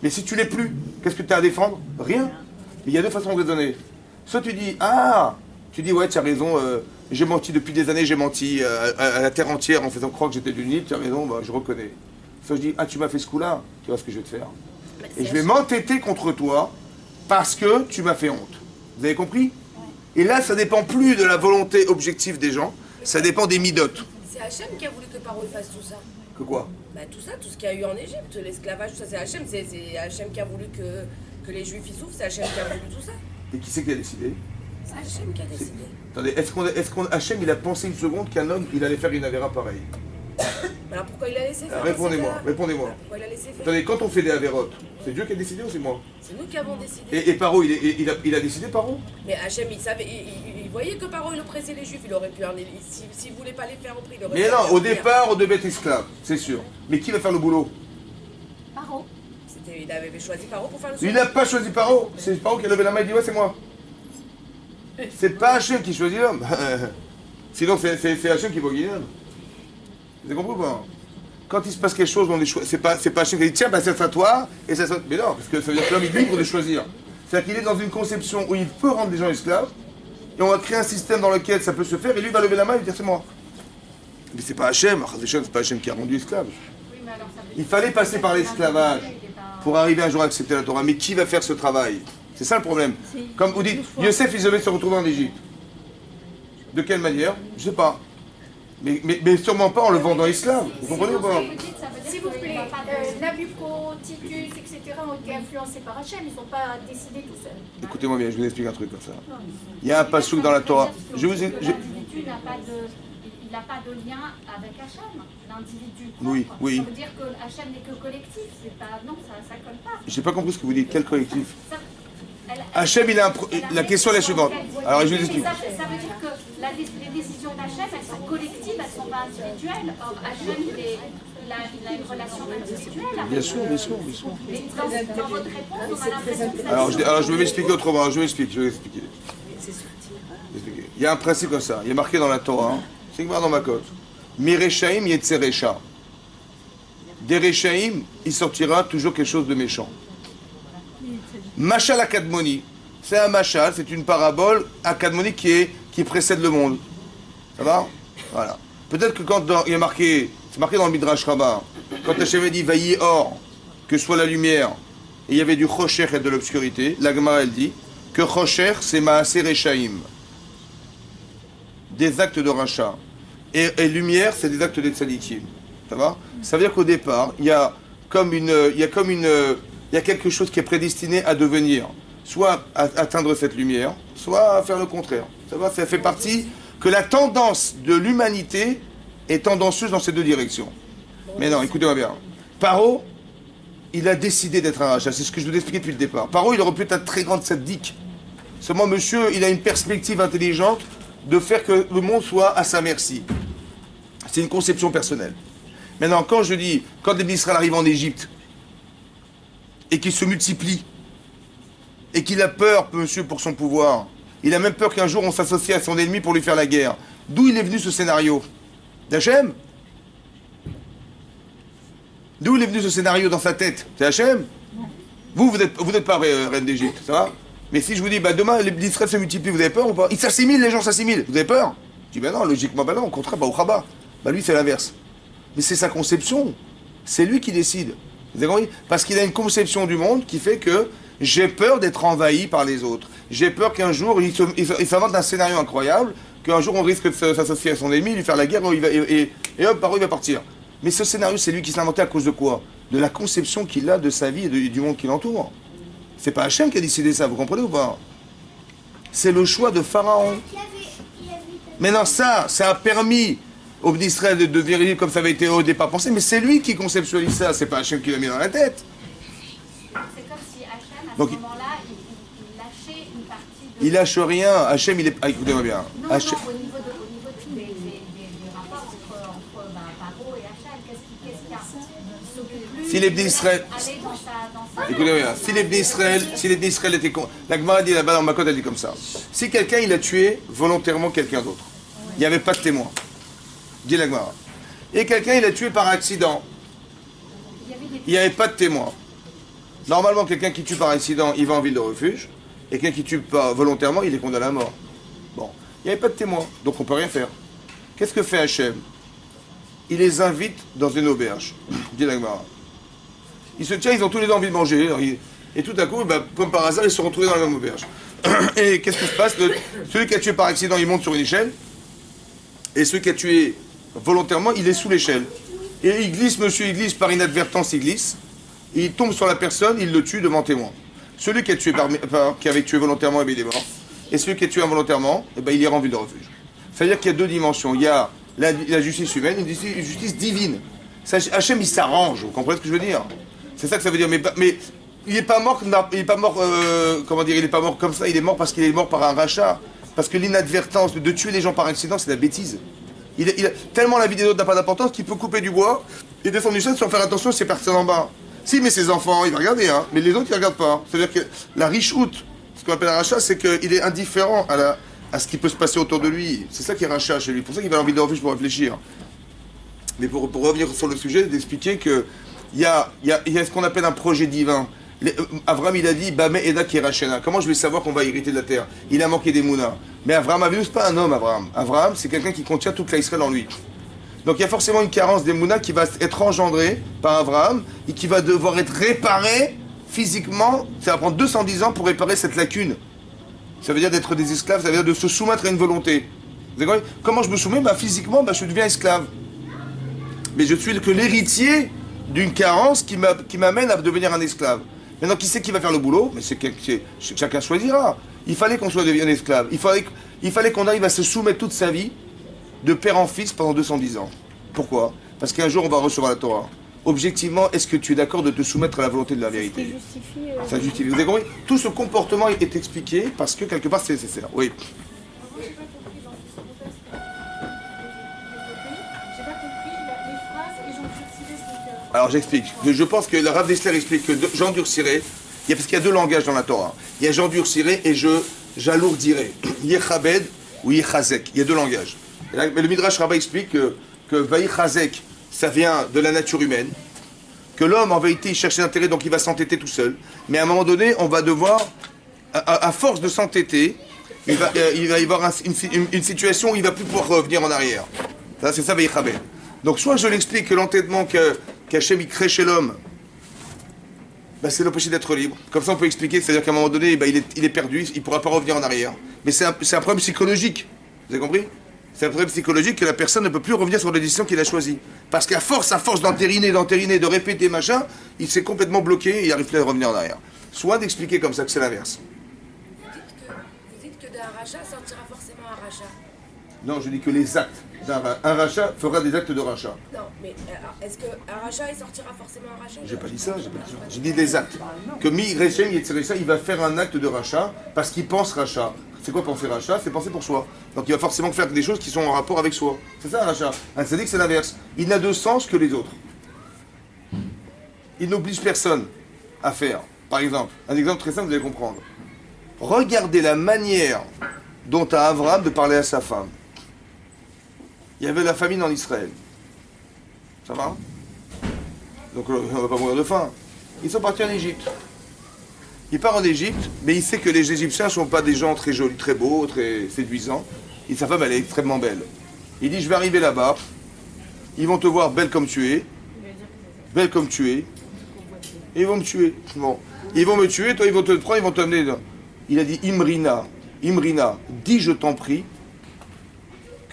Mais si tu l'es plus, qu'est-ce que tu as à défendre? Rien. Mais il y a deux façons de raisonner. Soit tu dis, ouais, tu as raison, j'ai menti depuis des années, j'ai menti à la terre entière en faisant croire que j'étais du Nil, tu as raison, bah, je reconnais. Soit je dis, tu m'as fait ce coup-là, tu vois ce que je vais te faire. Et je vais m'entêter contre toi parce que tu m'as fait honte. Vous avez compris? Et là, ça dépend plus de la volonté objective des gens, ça dépend des midotes. C'est Hachem qui a voulu que Paro fasse tout ça. Que quoi? Bah tout ça, tout ce qu'il y a eu en Égypte, l'esclavage, tout ça, c'est Hachem. C'est Hachem qui a voulu que les Juifs y souffrent, c'est Hachem qui a voulu tout ça. Et qui c'est qui a décidé? C'est Hachem qui a décidé. Attendez, Hachem, il a pensé une seconde qu'un homme, il allait faire une avéra pareille? Alors pourquoi il a laissé faire? Répondez-moi. Pourquoi il a laissé faire? Attendez, quand on fait des avérotes, c'est Dieu qui a décidé ou c'est moi? C'est nous qui avons décidé. Et Paro, il a décidé, Paro? Mais Hachem, il savait, il voyait que Paro, il oppressait les Juifs, il aurait pu s'il voulait pas les faire au prix, il aurait pu. Mais non, au départ, on devait être esclave, c'est sûr. Mais qui va faire le boulot? Paro. Il avait choisi Paro pour faire le Il n'a pas choisi Paro, c'est Paro qui a levé la main et dit ouais, c'est moi. C'est pas Hachem qui choisit l'homme. Sinon, c'est Hachem qui va guider l'homme. Vous avez compris ou pas? Quand il se passe quelque chose, c'est pas Hachem qui dit tiens, bah, c'est à toi, et ça. Mais non, parce que ça veut dire que l'homme est libre de choisir. C'est-à-dire qu'il est dans une conception où il peut rendre les gens esclaves, et on va créer un système dans lequel ça peut se faire, et lui va lever la main et dire c'est moi. Mais c'est pas Hachem, c'est pas Hachem qui a rendu esclave. Il fallait passer par l'esclavage pour arriver un jour à accepter la Torah. Mais qui va faire ce travail? C'est ça le problème. Comme vous dites, Yosef, il devait se retrouver en Égypte. De quelle manière? Je sais pas. Mais sûrement pas en le vendant esclave. Vous comprenez ou pas? S'il vous plaît, Nabucco, Titus, etc. ont été influencés par Hachem, ils n'ont pas décidé tout seuls. Écoutez-moi bien, je vous explique un truc comme ça. Il y a un passouk dans la Torah. L'individu n'a pas de lien avec Hachem. L'individu. Oui. Ça veut dire que Hachem n'est que collectif. Non, ça colle pas. J'ai pas compris ce que vous dites. Quel collectif? Hachem, il a la question est la suivante. Alors, je vous explique. Ça veut dire que les décisions d'Hachem, elles sont collectives, elles ne sont pas individuelles. Or, Hachem, il a une relation individuelle. Bien sûr. Mais dans votre réponse, on a l'impression que ça... Alors, je vais m'expliquer autrement. Je vais expliquer. Il y a un principe comme ça. Il est marqué dans la Torah. C'est que dans ma côte. Mirechaim yetzerecha. Des Rechaim, il sortira toujours quelque chose de méchant. Machal Akadmoni, c'est un machal, c'est une parabole Akadmoni qui précède le monde. Ça va? Voilà. Peut-être que quand il est marqué, c'est marqué dans le Midrash Rabbah, quand Hachem dit Vayi or, que soit la lumière, et il y avait du Chosher et de l'obscurité, la Gemara elle dit que Chosher c'est Maaseh Rechaim, des actes de rachat, et lumière c'est des actes de tzadikim. Ça va? Ça veut dire qu'au départ, il y a quelque chose qui est prédestiné à devenir, soit à atteindre cette lumière, soit à faire le contraire. Ça va, ça fait partie que la tendance de l'humanité est tendancieuse dans ces deux directions. Mais non, écoutez-moi bien. Paro, il a décidé d'être un rachat. C'est ce que je vous ai expliqué depuis le départ. Paro, il aurait pu être un très grand tzaddik. Seulement, monsieur, il a une perspective intelligente de faire que le monde soit à sa merci. C'est une conception personnelle. Maintenant, quand je dis, quand les Israël arrivent en Égypte, et qu'il se multiplie, et qu'il a peur, monsieur, pour son pouvoir, il a même peur qu'un jour on s'associe à son ennemi pour lui faire la guerre. D'où il est venu ce scénario? D'Hachem? D'où il est venu ce scénario dans sa tête? C'est Hachem? Vous n'êtes pas reine d'Égypte, ça va? Mais si je vous dis, demain, les Israël se multiplient, vous avez peur ou pas? Ils s'assimilent, les gens s'assimilent, vous avez peur? Je dis, non, logiquement, non, au contraire, au Rabat. Lui, c'est l'inverse. Mais c'est sa conception. C'est lui qui décide. Vous avez compris? Parce qu'il a une conception du monde qui fait que j'ai peur d'être envahi par les autres. J'ai peur qu'un jour, il s'invente un scénario incroyable qu'un jour on risque de s'associer à son ennemi, lui faire la guerre, et hop, par où il va partir. Mais ce scénario, c'est lui qui s'est inventé à cause de quoi? De la conception qu'il a de sa vie et du monde qui l'entoure. C'est pas Hachem qui a décidé ça, vous comprenez ou pas? C'est le choix de Pharaon. Maintenant ça a permis au peuple d'Israël de devenir libre comme ça avait été au départ pensé, mais c'est lui qui conceptualise ça, c'est pas Hachem qui l'a mis dans la tête. C'est comme si Hachem, à Donc, ce moment-là, il lâchait une partie de... il lâche rien, Hachem il est... Ah, écoutez-moi bien. Non, Hachem... non, au niveau des rapports entre Paro et Hachem, qu'est-ce qu'il y a? Il s'occupe plus Si les Bnei Israël... aller dans sa... Écoutez bien, si les Bnei Israël étaient con... La Gemara dit là-bas dans Makot, elle dit comme ça. Si quelqu'un il a tué volontairement quelqu'un d'autre, il n'y avait pas de témoin, dit la Gemara. Et quelqu'un il a tué par accident, il n'y avait pas de témoin. Normalement, quelqu'un qui tue par accident, il va en ville de refuge, et quelqu'un qui tue pas volontairement, il est condamné à mort. Bon, il n'y avait pas de témoin, donc on ne peut rien faire. Qu'est-ce que fait Hachem? Il les invite dans une auberge, dit la Gemara. Ils se tiennent, ils ont tous les deux envie de manger, et tout à coup, comme par hasard, ils se sont retrouvés dans la même auberge. Et qu'est-ce qui se passe? Celui qui a tué par accident, il monte sur une échelle, et celui qui a tué volontairement, il est sous l'échelle. Et il glisse, monsieur, il glisse, par inadvertance, il glisse. Il tombe sur la personne, il le tue devant témoin. Celui qui a tué qui avait tué volontairement, il est mort. Et celui qui a tué involontairement, il ira en ville de refuge. C'est-à-dire qu'il y a deux dimensions. Il y a la justice humaine et une justice divine. Ça, Hachem, il s'arrange, vous comprenez ce que je veux dire? C'est ça que ça veut dire. Mais il n'est pas mort, comment dire, il n'est pas mort comme ça, il est mort parce qu'il est mort par un rachat. Parce que l'inadvertance de tuer les gens par accident, c'est de la bêtise. Il a tellement la vie des autres n'a pas d'importance qu'il peut couper du bois et descendre du ciel sans faire attention à ces personnes en bas. Si, mais ses enfants, il va regarder, hein, mais les autres, ils ne regardent pas. C'est-à-dire que la richoute, ce qu'on appelle un rachat, c'est qu'il est indifférent à ce qui peut se passer autour de lui. C'est ça qui est rachat chez lui. C'est pour ça qu'il va avoir envie de refuge pour réfléchir. Mais pour revenir sur le sujet, d'expliquer qu'il y a ce qu'on appelle un projet divin. Avraham, il a dit, Bame Eda Kirachena. Comment je vais savoir qu'on va hériter de la terre? Il a manqué des mounas. Mais Avraham Avinu, c'est pas un homme, Avraham. Avraham, c'est quelqu'un qui contient toute la Israël en lui. Donc il y a forcément une carence des mounas qui va être engendrée par Avraham et qui va devoir être réparée physiquement. Ça va prendre 210 ans pour réparer cette lacune. Ça veut dire d'être des esclaves, ça veut dire de se soumettre à une volonté. Vous avez compris? Comment je me soumets? Physiquement, je deviens esclave. Mais je suis que l'héritier d'une carence qui m'amène à devenir un esclave. Maintenant, qui c'est qui va faire le boulot? Mais chacun choisira. Il fallait qu'on soit devenu esclave. Il fallait qu'on arrive à se soumettre toute sa vie, de père en fils, pendant 210 ans. Pourquoi? Parce qu'un jour, on va recevoir la Torah. Objectivement, est-ce que tu es d'accord de te soumettre à la volonté de la vérité? Ça justifie. Vous avez compris? Tout ce comportement est expliqué parce que quelque part, c'est nécessaire. Oui. Alors j'explique. Je pense que le Rav Dessler explique que j'endurcirai, parce qu'il y a deux langages dans la Torah. Il y a j'endurcirai et j'alourdirai. Yechabed ou Yechazek. Il y a deux langages. Mais le Midrash Rabbah explique que Vaïchazek, ça vient de la nature humaine, que l'homme en vérité il cherche l'intérêt donc il va s'entêter tout seul. Mais à un moment donné, on va devoir, à force de s'entêter, il va y avoir une situation où il ne va plus pouvoir revenir en arrière. C'est ça Vaïchabed. Donc soit je l'explique que l'entêtement qu'Hachem il crée chez l'homme, c'est l'empêcher d'être libre. Comme ça on peut expliquer, c'est-à-dire qu'à un moment donné, il est perdu, il ne pourra pas revenir en arrière. Mais c'est un problème psychologique. Vous avez compris? C'est un problème psychologique que la personne ne peut plus revenir sur la décision qu'il a choisie. Parce qu'à force d'entériner, de répéter machin, il s'est complètement bloqué et il n'arrive plus à revenir en arrière. Soit d'expliquer comme ça que c'est l'inverse. Vous dites que d'un rachat sortira forcément un rachat. Non, je dis que les actes. Un rachat fera des actes de rachat. Non, mais est-ce qu'un rachat, il sortira forcément un rachat? J'ai pas dit ça, j'ai dit des actes. Que Mi-Rechem, il va faire un acte de rachat parce qu'il pense rachat. C'est quoi penser rachat? C'est penser pour soi. Donc il va forcément faire des choses qui sont en rapport avec soi. C'est ça un rachat. Un tzaddik, c'est l'inverse. Il n'a de sens que les autres. Il n'oblige personne à faire. Par exemple, un exemple très simple, vous allez comprendre. Regardez la manière dont a Avraham de parler à sa femme. Il y avait la famine en Israël. Ça va? Donc on ne va pas mourir de faim. Ils sont partis en Égypte. Il part en Égypte, mais il sait que les Égyptiens ne sont pas des gens très jolis, très beaux, très séduisants. Et sa femme, elle est extrêmement belle. Il dit, je vais arriver là-bas. Ils vont te voir belle comme tu es. Belle comme tu es. Et ils vont me tuer. Bon. Ils vont me tuer, toi, ils vont te prendre, ils vont t'amener. Il a dit, Imrina, dis je t'en prie,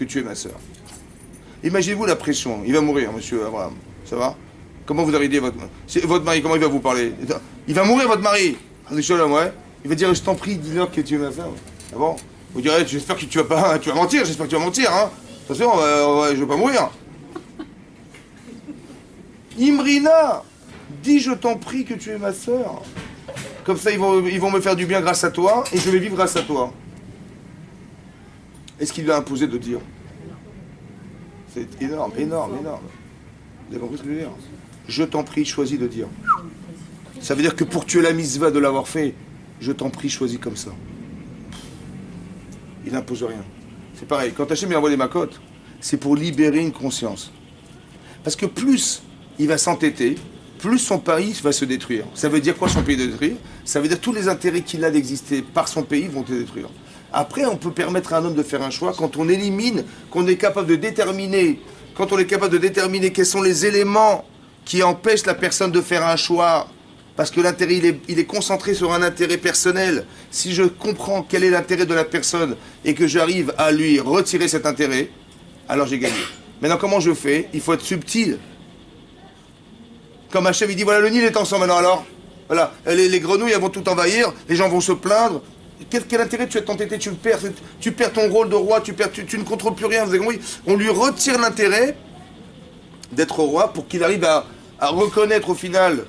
que tu es ma sœur. Imaginez-vous la pression. Il va mourir, monsieur Abraham. Ça va? Comment vous arrêtez votre mari? Comment il va vous parler? Il va mourir, votre mari. Ouais. Il va dire, je t'en prie, dis-leur que tu es ma sœur. Ah bon? Vous direz, j'espère que tu vas mentir. J'espère que tu vas mentir. Hein. De toute façon, je ne vais pas mourir. Imrina, dis, je t'en prie que tu es ma sœur. Comme ça, ils vont me faire du bien grâce à toi et je vais vivre grâce à toi. Est-ce qu'il lui a imposé de dire? C'est énorme, énorme, énorme. Vous avez compris ce que je veux dire? Je t'en prie, choisis de dire. Ça veut dire que pour tuer la mitzvah de l'avoir fait, je t'en prie, choisis comme ça. Il n'impose rien. C'est pareil, quand Hachem envoie des macotes, c'est pour libérer une conscience. Parce que plus il va s'entêter, plus son pays va se détruire. Ça veut dire quoi son pays de détruire? Ça veut dire tous les intérêts qu'il a d'exister par son pays vont se détruire. Après, on peut permettre à un homme de faire un choix quand on élimine, qu'on est capable de déterminer, quand on est capable de déterminer quels sont les éléments qui empêchent la personne de faire un choix, parce que l'intérêt, il est concentré sur un intérêt personnel. Si je comprends quel est l'intérêt de la personne et que j'arrive à lui retirer cet intérêt, alors j'ai gagné. Maintenant, comment je fais? Il faut être subtil. Comme Hachem, il dit, voilà, le Nil est ensemble maintenant, alors voilà, les grenouilles, elles vont tout envahir, les gens vont se plaindre. Quel intérêt tu es t'entêter? Tu perds ton rôle de roi, tu ne contrôles plus rien. Vous avez compris? On lui retire l'intérêt d'être roi pour qu'il arrive à reconnaître au final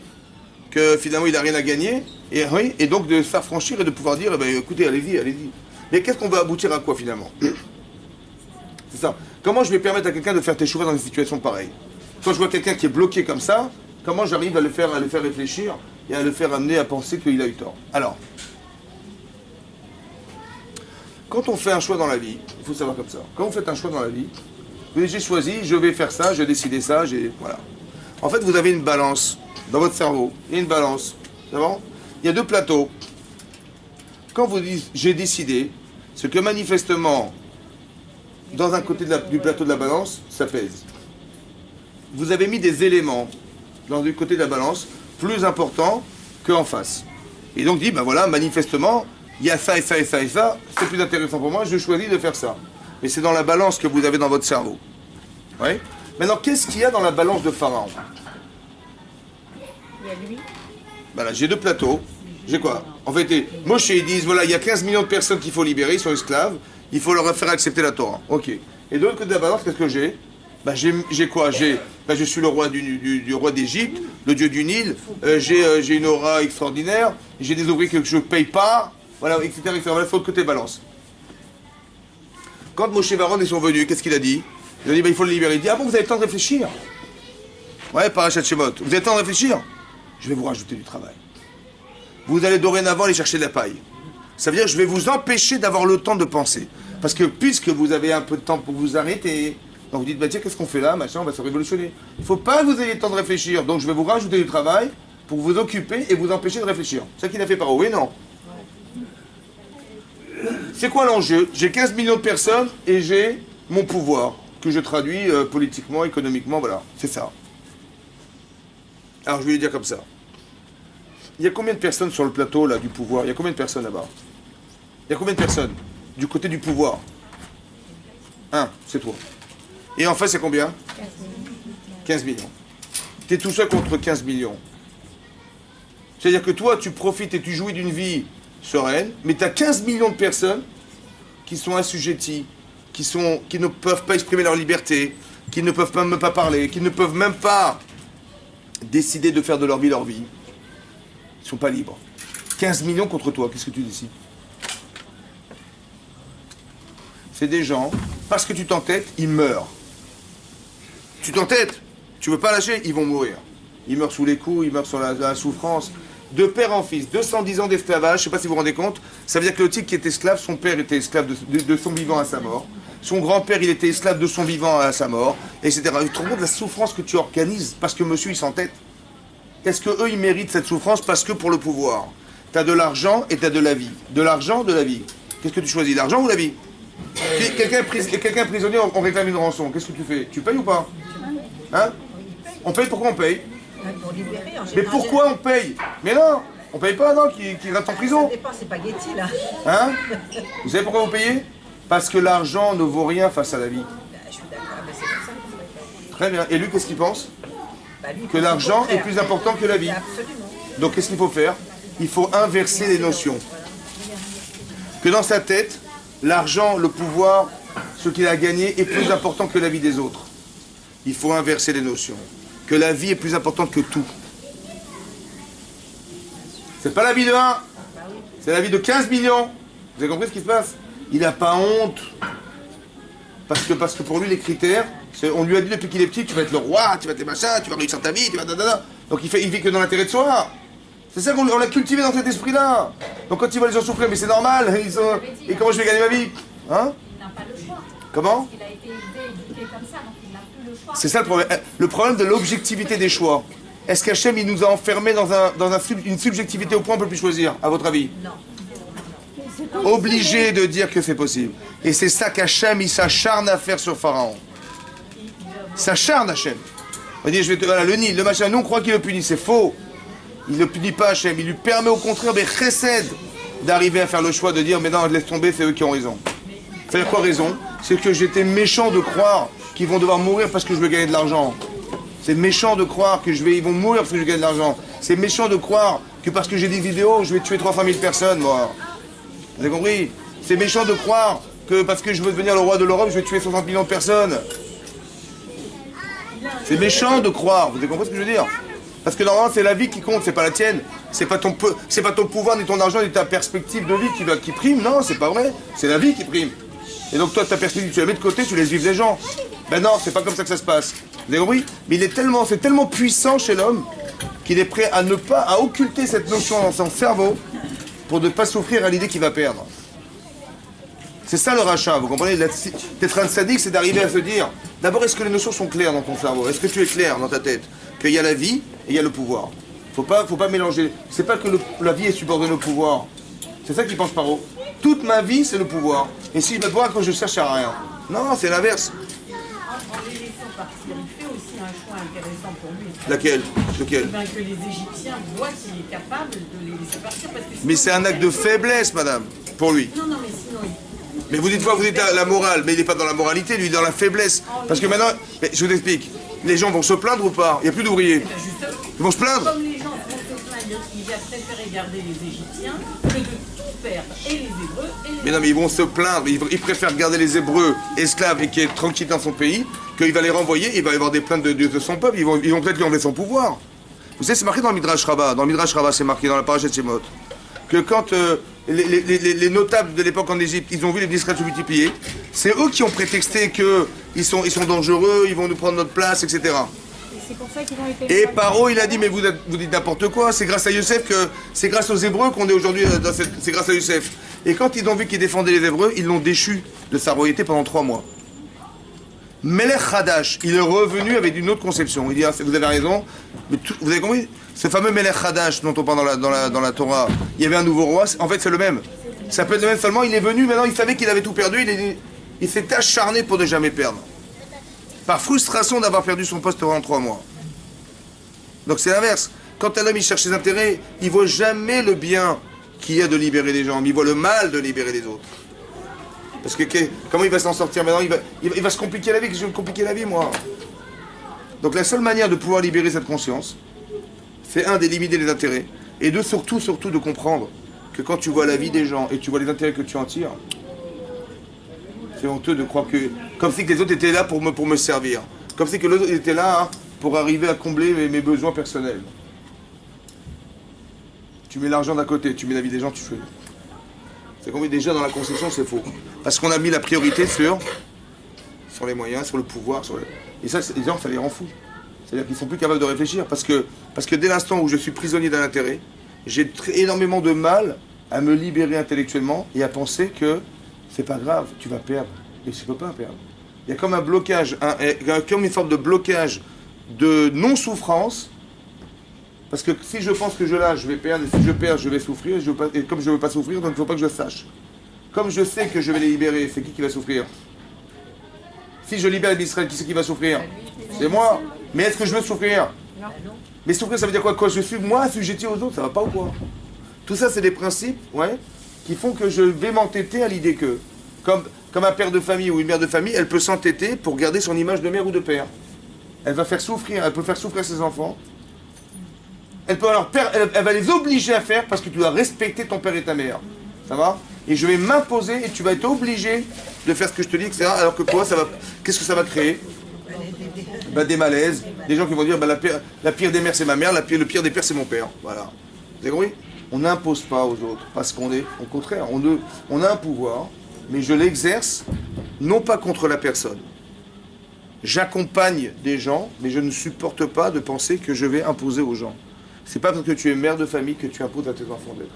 que finalement il n'a rien à gagner, et donc de s'affranchir et de pouvoir dire, écoutez, allez-y, allez-y. Mais qu'est-ce qu'on va aboutir à quoi finalement? C'est ça. Comment je vais permettre à quelqu'un de faire teshuva dans une situation pareille? Quand je vois quelqu'un qui est bloqué comme ça, comment j'arrive à le faire réfléchir et à le faire amener à penser qu'il a eu tort? Alors, quand on fait un choix dans la vie, il faut savoir comme ça. Quand vous faites un choix dans la vie, vous dites, j'ai choisi, je vais faire ça, j'ai décidé ça, voilà. En fait, vous avez une balance dans votre cerveau. Il y a une balance. C'est bon? Il y a deux plateaux. Quand vous dites, j'ai décidé, c'est que manifestement, dans un côté du plateau de la balance, ça pèse. Vous avez mis des éléments dans du côté de la balance plus importants qu'en face. Et donc, dit, voilà, manifestement, il y a ça et ça et ça et ça, c'est plus intéressant pour moi, je choisis de faire ça. Mais c'est dans la balance que vous avez dans votre cerveau. Oui? Maintenant, qu'est-ce qu'il y a dans la balance de Pharaon? Il y a lui. Voilà, j'ai deux plateaux. J'ai quoi? En fait, Moshe, ils disent, voilà, il y a 15 millions de personnes qu'il faut libérer, ils sont esclaves, il faut leur faire accepter la Torah. Ok. Et de l'autre côté de la balance, qu'est-ce que j'ai? J'ai quoi? Je suis le roi du roi d'Égypte, le dieu du Nil, j'ai une aura extraordinaire, j'ai des ouvriers que je ne paye pas, voilà, etc. Voilà, il faut le côté balance. Quand Moshe et Aaron ils sont venus, qu'est-ce qu'il a dit? Il a dit, il faut le libérer. Il dit, ah bon, vous avez le temps de réfléchir? Ouais, Parashat Shemot. Vous avez le temps de réfléchir? Je vais vous rajouter du travail. Vous allez dorénavant aller chercher de la paille. Ça veut dire, je vais vous empêcher d'avoir le temps de penser. Parce que puisque vous avez un peu de temps pour vous arrêter, donc vous dites, tiens, qu'est-ce qu'on fait là, machin, on va se révolutionner. Il ne faut pas que vous ayez le temps de réfléchir. Donc je vais vous rajouter du travail pour vous occuper et vous empêcher de réfléchir. C'est ça qu'il a fait Paro, oui, non? C'est quoi l'enjeu? J'ai 15 millions de personnes et j'ai mon pouvoir, que je traduis politiquement, économiquement, voilà, c'est ça. Alors je vais lui dire comme ça. Il y a combien de personnes sur le plateau là du pouvoir? Il y a combien de personnes là-bas? Il y a combien de personnes du côté du pouvoir? Un, c'est toi. Et en fait, c'est combien? 15 millions. Tu es tout seul contre 15 millions. C'est-à-dire que toi, tu profites et tu jouis d'une vie sereine, mais tu as 15 millions de personnes qui sont assujetties, qui ne peuvent pas exprimer leur liberté, qui ne peuvent même pas parler, qui ne peuvent même pas décider de faire de leur vie leur vie. Ils ne sont pas libres. 15 millions contre toi, qu'est-ce que tu décides? C'est des gens, parce que tu t'entêtes, ils meurent. Tu t'entêtes, tu ne veux pas lâcher, ils vont mourir. Ils meurent sous les coups, ils meurent sur la souffrance. De père en fils, 210 ans d'esclavage, je ne sais pas si vous vous rendez compte, ça veut dire que le type qui est esclave, son père était esclave de son vivant à sa mort. Son grand-père, il était esclave de son vivant à sa mort, etc. Tu te rends compte de la souffrance que tu organises parce que monsieur, il s'entête? Est-ce qu'eux, ils méritent cette souffrance parce que pour le pouvoir? Tu as de l'argent et tu as de la vie. De l'argent, de la vie. Qu'est-ce que tu choisis, l'argent ou la vie? Quelqu'un est prisonnier, on réclame une rançon. Qu'est-ce que tu fais? Tu payes ou pas? Hein? On paye, pourquoi on paye? Pour libérer, en Mais général. pourquoi on paye? Mais non, on paye pas, non, qui reste en prison. Ça dépend, c'est spaghetti là. Hein? Vous savez pourquoi vous payez? Parce que l'argent ne vaut rien face à la vie. Je suis d'accord. Ah, bah, c'est pour ça que je suis d'accord. Très bien. Et lui, qu'est-ce qu'il pense? Lui, Que l'argent est plus important que la vie. Absolument. Donc qu'est-ce qu'il faut faire? Il faut inverser les notions. Que dans sa tête, l'argent, le pouvoir, ce qu'il a gagné est plus important que la vie des autres. Il faut inverser les notions. Que la vie est plus importante que tout. C'est pas la vie de 1, c'est la vie de 15 millions. Vous avez compris ce qui se passe? Il n'a pas honte. Parce que pour lui, les critères, on lui a dit depuis qu'il est petit, tu vas être le roi, tu vas être les machins, tu vas réussir ta vie, tu vas... Donc il vit que dans l'intérêt de soi. C'est ça qu'on l'a cultivé dans cet esprit-là. Donc quand il voit les gens souffrir, mais c'est normal, et comment je vais gagner ma vie? Hein? Il n'a pas le choix. Comment? Il a été éduqué comme ça, donc il n'a plus le choix. C'est ça le problème. Le problème de l'objectivité des choix. Est-ce qu'Hachem, il nous a enfermés dans une subjectivité au point où on ne peut plus choisir, à votre avis? Non. Obligé de dire que c'est possible. Et c'est ça qu'Hachem, il s'acharne à faire sur Pharaon. Il s'acharne, Hachem. On dit, voilà, le Nil, le machin, nous on croit qu'il le punit, c'est faux. Il ne le punit pas, Hachem. Il lui permet au contraire, mais chesed, d'arriver à faire le choix de dire, mais non, laisse tomber, c'est eux qui ont raison. C'est quoi raison? C'est que j'étais méchant de croire qu'ils vont devoir mourir parce que je veux gagner de l'argent. C'est méchant de croire ils vont mourir parce que je gagne de l'argent. C'est méchant de croire que parce que j'ai des vidéos, je vais tuer 300 000 personnes, moi. Vous avez compris? C'est méchant de croire que parce que je veux devenir le roi de l'Europe, je vais tuer 60 millions de personnes. C'est méchant de croire, vous avez compris ce que je veux dire? Parce que normalement, c'est la vie qui compte, c'est pas la tienne. C'est pas ton pouvoir, ni ton argent, ni ta perspective de vie qui prime. Non, c'est pas vrai. C'est la vie qui prime. Et donc toi, ta perspective, tu la mets de côté, tu laisses vivre les gens. Ben non, c'est pas comme ça que ça se passe. Vous avez compris? Mais c'est tellement puissant chez l'homme qu'il est prêt à occulter cette notion dans son cerveau pour ne pas souffrir à l'idée qu'il va perdre. C'est ça le rachat, vous comprenez? D'être un sadique, c'est d'arriver à se dire, d'abord, est-ce que les notions sont claires dans ton cerveau? Est-ce que tu es clair dans ta tête qu'il y a la vie et il y a le pouvoir? Faut pas mélanger. C'est pas que la vie est subordonnée au pouvoir. C'est ça qu'il pense Paro. Toute ma vie, c'est le pouvoir. Et si je me vois quand je cherche à rien. Non, c'est l'inverse. En les laissant partir, il fait aussi un choix intéressant pour lui. Laquelle? Lequel? Ben, que les Égyptiens voient qu'il est capable de les laisser partir. Parce que Mais c'est un acte de faiblesse, madame, pour lui. Non, mais sinon, Mais vous dites quoi? Vous dites la morale, mais il n'est pas dans la moralité, lui, il est dans la faiblesse. Parce que maintenant, je vous explique, les gens vont se plaindre ou pas? Il n'y a plus d'ouvriers. Ils vont se plaindre? comme les gens vont se plaindre, il va préférer garder les Égyptiens que de tout perdre. Et les Hébreux, et les... Mais non, mais ils vont se plaindre. Ils préfèrent garder les Hébreux esclaves et qui est tranquille dans son pays, qu'il va les renvoyer, il va y avoir des plaintes de son peuple, ils vont peut-être lui enlever son pouvoir. Vous savez, c'est marqué dans le Midrash Rabbah. Dans le Midrash Rabbah, c'est marqué dans la parashat Shemot, que quand les notables de l'époque en Égypte, ils ont vu les Israël se multiplier, c'est eux qui ont prétexté qu'ils sont dangereux, ils vont nous prendre notre place, etc. C'est pour ça qu'ils ont été... Et Paro, il a dit, mais vous dites n'importe quoi, c'est grâce à Youssef c'est grâce aux Hébreux qu'on est aujourd'hui c'est grâce à Youssef. Et quand ils ont vu qu'il défendait les Hébreux, ils l'ont déchu de sa royauté pendant 3 mois. Melech Hadash, il est revenu avec une autre conception. Il dit, ah, vous avez raison, mais vous avez compris? Ce fameux Melech Hadash dont on parle dans la Torah, il y avait un nouveau roi, en fait c'est le même. Ça peut être le même seulement, il est venu, maintenant il savait qu'il avait tout perdu, il s'est acharné pour ne jamais perdre. Par frustration d'avoir perdu son poste pendant 3 mois. Donc c'est l'inverse. Quand un homme il cherche ses intérêts, il ne voit jamais le bien qu'il y a de libérer les gens, mais il voit le mal de libérer les autres. Parce que comment il va s'en sortir maintenant? Il va se compliquer la vie, que je vais me compliquer la vie moi. Donc la seule manière de pouvoir libérer cette conscience, c'est d'éliminer les intérêts, et surtout de comprendre que quand tu vois la vie des gens et tu vois les intérêts que tu en tires, c'est honteux de croire que, comme si que les autres étaient là pour me servir, comme si que l'autre était là pour arriver à combler mes besoins personnels. Tu mets l'argent d'un côté, tu mets la vie des gens, tu fais. C'est comme déjà dans la conception, c'est faux. Parce qu'on a mis la priorité sur les moyens, sur le pouvoir, et ça, les gens, ça les rend fous. C'est-à-dire qu'ils ne sont plus capables de réfléchir. Parce que dès l'instant où je suis prisonnier d'un intérêt, j'ai énormément de mal à me libérer intellectuellement et à penser que c'est pas grave, tu vas perdre. Et tu ne peux pas perdre. Il y a comme un blocage, comme une sorte de blocage de non-souffrance. Parce que si je pense que je vais perdre, et si je perds, je vais souffrir, et comme je ne veux pas souffrir, donc il ne faut pas que je le sache. Comme je sais que je vais les libérer, c'est qui va souffrir? Si je libère l'Israël, qui c'est qui va souffrir? C'est moi. Mais est-ce que je veux souffrir? Non. Mais souffrir, ça veut dire quoi? Quand je suis moi assujetti aux autres, ça va pas ou quoi? Tout ça, c'est des principes, ouais, qui font que je vais m'entêter à l'idée que, comme comme un père de famille ou une mère de famille, elle peut s'entêter pour garder son image de mère ou de père. Elle va faire souffrir, elle peut faire souffrir ses enfants. Elle peut alors elle va les obliger à faire parce que tu dois respecter ton père et ta mère. Ça va? Et je vais m'imposer et tu vas être obligé de faire ce que je te dis, etc. Alors que quoi, qu'est-ce que ça va créer? Ben, des malaises, des gens qui vont dire ben, la pire des mères c'est ma mère, le pire des pères c'est mon père. Voilà. Vous avez compris? On n'impose pas aux autres parce qu'on est, au contraire, on a un pouvoir, mais je l'exerce non pas contre la personne. J'accompagne des gens, mais je ne supporte pas de penser que je vais imposer aux gens. C'est pas parce que tu es mère de famille que tu imposes à tes enfants d'être.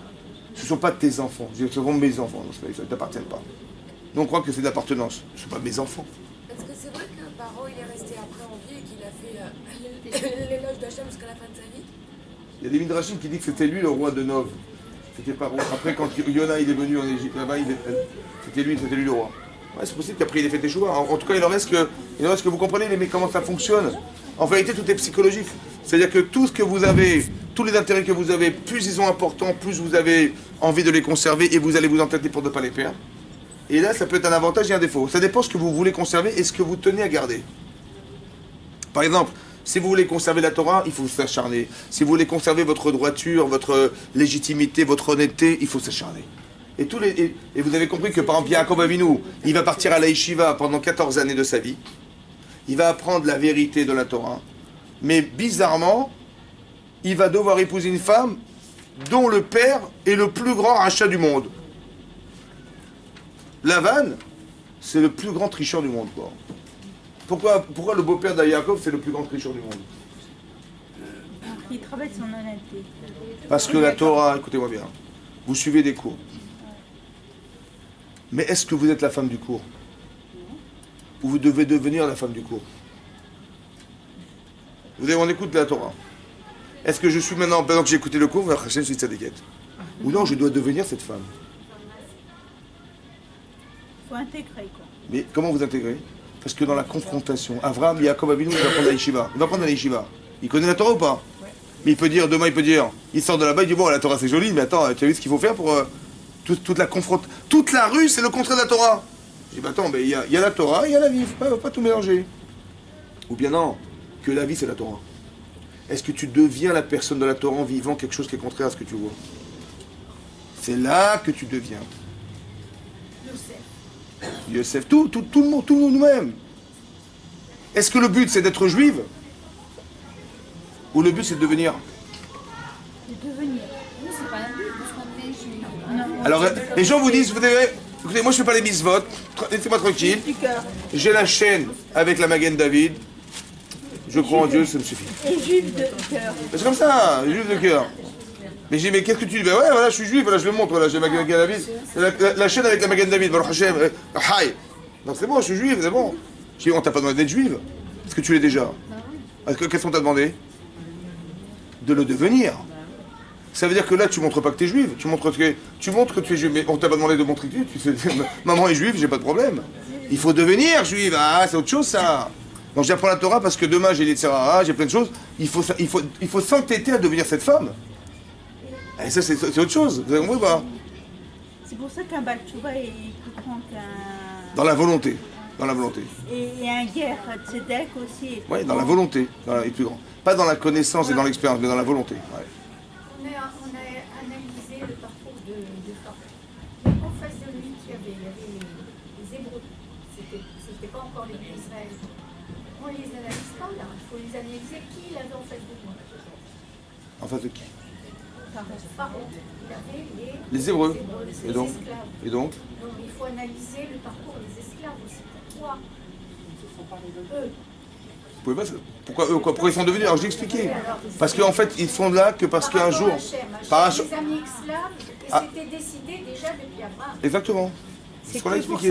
Ce ne sont pas tes enfants, ce sont mes enfants, ça ne t'appartient pas. Nous on croit que c'est d'appartenance, ce ne sont pas mes enfants. Est-ce que c'est vrai que Paro il est resté après en vie et qu'il a fait l'éloge d'Hachem jusqu'à la fin de sa vie? Il y a des midrashim qui disent que c'était lui le roi de Nov. C'était Paro. Après quand Yona il est venu en Égypte, là-bas, c'était lui le roi. Ouais, c'est possible qu'après il ait fait des choix. En tout cas, il en reste que vous comprenez mais comment ça fonctionne. En réalité, tout est psychologique. C'est-à-dire que tout ce que vous avez, tous les intérêts que vous avez, plus ils sont importants, plus vous avez envie de les conserver et vous allez vous entêter pour ne pas les perdre. Et là, ça peut être un avantage et un défaut. Ça dépend de ce que vous voulez conserver et ce que vous tenez à garder. Par exemple, si vous voulez conserver la Torah, il faut s'acharner. Si vous voulez conserver votre droiture, votre légitimité, votre honnêteté, il faut s'acharner. Et vous avez compris que par exemple, Yaakov Avinu, il va partir à la Yeshiva pendant 14 années de sa vie. Il va apprendre la vérité de la Torah. Mais bizarrement, il va devoir épouser une femme dont le père est le plus grand rachat du monde. Lavan, c'est le plus grand tricheur du monde. Quoi. Pourquoi le beau-père d'Yaakov, c'est le plus grand tricheur du monde? Il travaille son honnêteté. Parce que la Torah, écoutez-moi bien, vous suivez des cours. Mais est-ce que vous êtes la femme du cours? Ou vous devez devenir la femme du cours? Vous savez, on écoute la Torah. Est-ce que je suis maintenant, pendant que j'ai écouté le cours, je suis tzadékette? Ou non, je dois devenir cette femme? Il faut intégrer quoi. Mais comment vous intégrez? Parce que dans la confrontation, Avraham, Yaakov Avinu, il va prendre la yeshiva. Il va prendre la yeshiva. Il connaît la Torah ou pas? Mais il peut dire, demain, il sort de là-bas, il dit, bon, la Torah c'est joli, mais attends, tu as vu ce qu'il faut faire pour toute la confrontation? Toute la rue, c'est le contraire de la Torah. Je dis, bah attends, il y a la Torah, il y a la vie, il ne faut pas tout mélanger. Ou bien non, que la vie c'est la Torah. Est-ce que tu deviens la personne de la Torah en vivant quelque chose qui est contraire à ce que tu vois? C'est là que tu deviens. Yosef, tout le monde, tout nous-mêmes. Est-ce que le but c'est d'être juive? Ou le but c'est de devenir? De devenir. Nous, c'est pas la but, parce qu'on est juifs. Alors, les gens vous disent, écoutez, moi je fais pas les mitzvot, laissez-moi tranquille. J'ai la chaîne avec la Magen David. Je crois en Dieu, ça me suffit. Et juif de cœur. C'est comme ça, juif de cœur. Mais j'ai dit, mais qu'est-ce que tu dis? Ben ouais, voilà, je suis juif, voilà, je le montre, voilà, j'ai Magen David. La chaîne avec la Magen David, Baruch Hashem, Haï. Donc c'est bon, je suis juif, c'est bon. Je dis, on t'a pas demandé d'être juive. Est-ce que tu l'es déjà? Qu'est-ce qu'on t'a demandé? De le devenir. Ça veut dire que là, tu montres pas que tu es juive, tu montres que tu es juive, mais on t'a pas demandé de montrer que tu fais, maman est juive, j'ai pas de problème. Il faut devenir juive, ah, c'est autre chose ça. Donc j'apprends la Torah parce que demain j'ai les Tzara, j'ai plein de choses. Il faut s'entêter à devenir cette femme. Et ça, c'est autre chose, vous avez compris ou pas? C'est pour ça qu'un Baal Tchouva est plus grand qu'un... Dans la volonté. Dans la volonté. Et un guerre Tzedek aussi. Oui, dans la volonté, il est plus grand. Pas dans la connaissance et dans l'expérience, mais dans la volonté. Ouais. On a analysé le parcours de Pharaon. En face de lui, il y avait les Hébreux. C'était pas encore les Israël. On les analyse pas là. Il faut les analyser. Qui il avait en face de lui? En face de qui? Pharaon. Il avait Les Hébreux. les Et donc? esclaves. Et donc? Donc il faut analyser le parcours des esclaves aussi. Pourquoi eux? Vous pouvez pas, pourquoi ils sont devenus? Alors j'ai expliqué. Parce qu'en fait, ils sont là que parce qu'un jour. Par les amis esclaves, c'était décidé déjà depuis Abraham. Exactement. C'est ce qu'on a expliqué.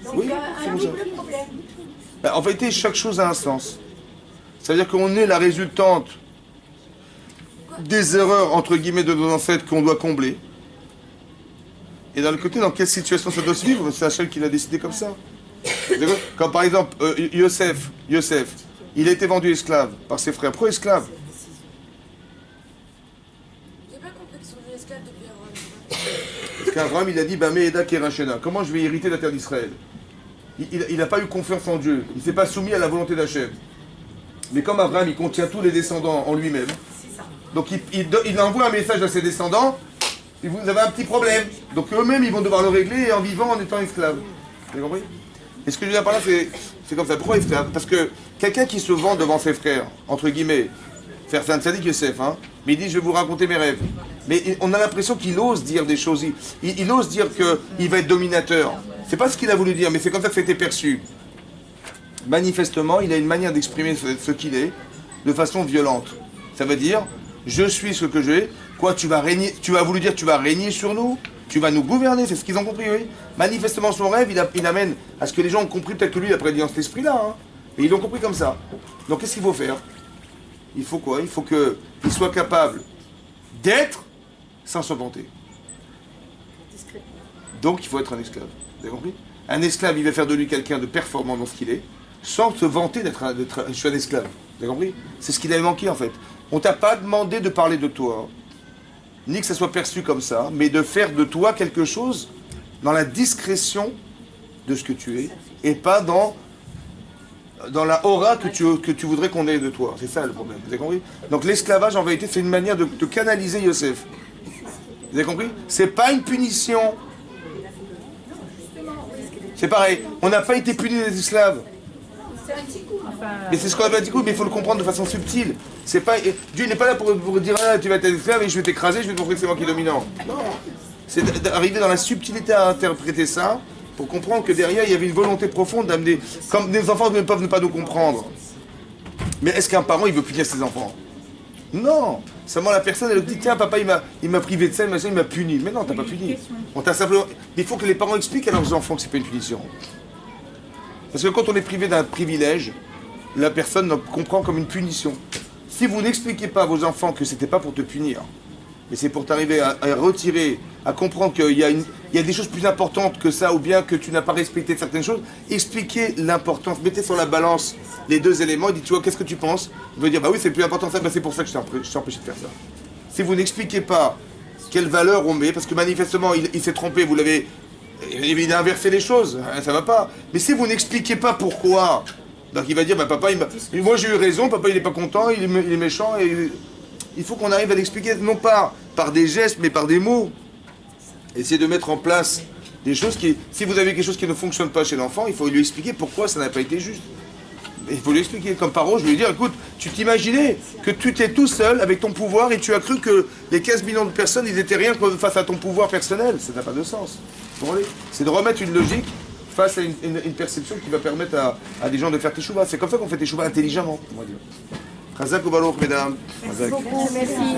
Donc Oui, il y a c'est un pour ça. double problème. Ben, en vérité, chaque chose a un sens. Ça veut dire qu'on est la résultante des erreurs, entre guillemets, de nos ancêtres qu'on doit combler. Et d'un autre côté, dans quelle situation ça doit se vivre? C'est Hachem qui l'a décidé comme ça. Comme par exemple, Yosef, il a été vendu esclave par ses frères. Pourquoi esclave? J'ai pas compris qu'ils sont devenus esclaves depuis Abraham. Parce qu'Abraham, il a dit, bah, Me'eda Kerachena, comment je vais hériter de la terre d'Israël? il n'a pas eu confiance en Dieu. Il ne s'est pas soumis à la volonté d'Hachem. Mais comme Abraham, il contient tous les descendants en lui-même. Donc il envoie un message à ses descendants. Et vous avez un petit problème. Donc eux-mêmes, ils vont devoir le régler en vivant, en étant esclaves. Vous avez compris? Et ce que je veux dire par là, c'est comme ça. Pourquoi esclave? Parce que quelqu'un qui se vend devant ses frères, entre guillemets, c'est un tzaddik Yosef, hein, mais il dit, je vais vous raconter mes rêves. Mais on a l'impression qu'il ose dire des choses. Il ose dire qu'il va être dominateur. C'est pas ce qu'il a voulu dire, mais c'est comme ça que ça a été perçu. Manifestement, il a une manière d'exprimer ce qu'il est de façon violente. Ça veut dire, je suis ce que je suis. Quoi, tu vas régner, tu as voulu dire tu vas régner sur nous, tu vas nous gouverner, c'est ce qu'ils ont compris, oui. Manifestement, son rêve, il amène à ce que les gens ont compris, peut-être que lui, il a prédit dans cet esprit-là, hein. Et ils l'ont compris comme ça. Donc, qu'est-ce qu'il faut faire? Il faut quoi? Il faut qu'il soit capable d'être sans se vanter. Donc, il faut être un esclave. Vous avez compris? Un esclave, il va faire de lui quelqu'un de performant dans ce qu'il est, sans se vanter je suis un esclave. Vous avez compris? C'est ce qu'il avait manqué, en fait. On t'a pas demandé de parler de toi, hein. Ni que ça soit perçu comme ça, mais de faire de toi quelque chose dans la discrétion de ce que tu es, et pas dans la aura que tu voudrais qu'on ait de toi. C'est ça le problème. Vous avez compris? Donc l'esclavage, en vérité, c'est une manière de canaliser Yosef. Vous avez compris? C'est pas une punition. C'est pareil. On n'a pas été puni des esclaves. Mais c'est ce qu'on appelle un petit coup, mais il faut le comprendre de façon subtile. C'est pas, Dieu n'est pas là pour dire ah, tu vas être esclave et je vais t'écraser, je vais te montrer que c'est moi qui est dominant. Non. C'est d'arriver dans la subtilité à interpréter ça pour comprendre que derrière il y avait une volonté profonde d'amener. Comme des enfants ne peuvent ne pas nous comprendre. Mais est-ce qu'un parent il veut punir ses enfants? Non. Seulement la personne elle dit tiens papa il m'a privé de ça, il m'a puni. Mais non, t'as pas puni. On t'a simplement. Mais il faut que les parents expliquent à leurs enfants que c'est pas une punition. Parce que quand on est privé d'un privilège, la personne comprend comme une punition. Si vous n'expliquez pas à vos enfants que c'était pas pour te punir, mais c'est pour t'arriver à retirer, à comprendre qu'il y a des choses plus importantes que ça, ou bien que tu n'as pas respecté certaines choses, expliquez l'importance, mettez sur la balance les deux éléments, et dites, tu vois, qu'est-ce que tu penses? Vous allez dire, bah oui, c'est plus important ça, bah c'est pour ça que je t'ai empêché de faire ça. Si vous n'expliquez pas quelle valeur on met, parce que manifestement, il s'est trompé, vous l'avez... Il a inversé les choses, ça va pas. Mais si vous n'expliquez pas pourquoi, donc il va dire, bah, papa, moi j'ai eu raison, papa il est pas content, il est méchant, et il faut qu'on arrive à l'expliquer, non pas par des gestes, mais par des mots. Essayez de mettre en place des choses qui, si vous avez quelque chose qui ne fonctionne pas chez l'enfant, il faut lui expliquer pourquoi ça n'a pas été juste. Il faut lui expliquer, comme parent, je vais lui dire, écoute, tu t'imaginais que tu étais tout seul avec ton pouvoir et tu as cru que les 15 millions de personnes, ils étaient rien face à ton pouvoir personnel. Ça n'a pas de sens. C'est de remettre une logique face à une perception qui va permettre à des gens de faire teshuva. C'est comme ça qu'on fait teshuva intelligemment, on va dire. Chazak ou Baruch, mesdames. Merci beaucoup. Merci.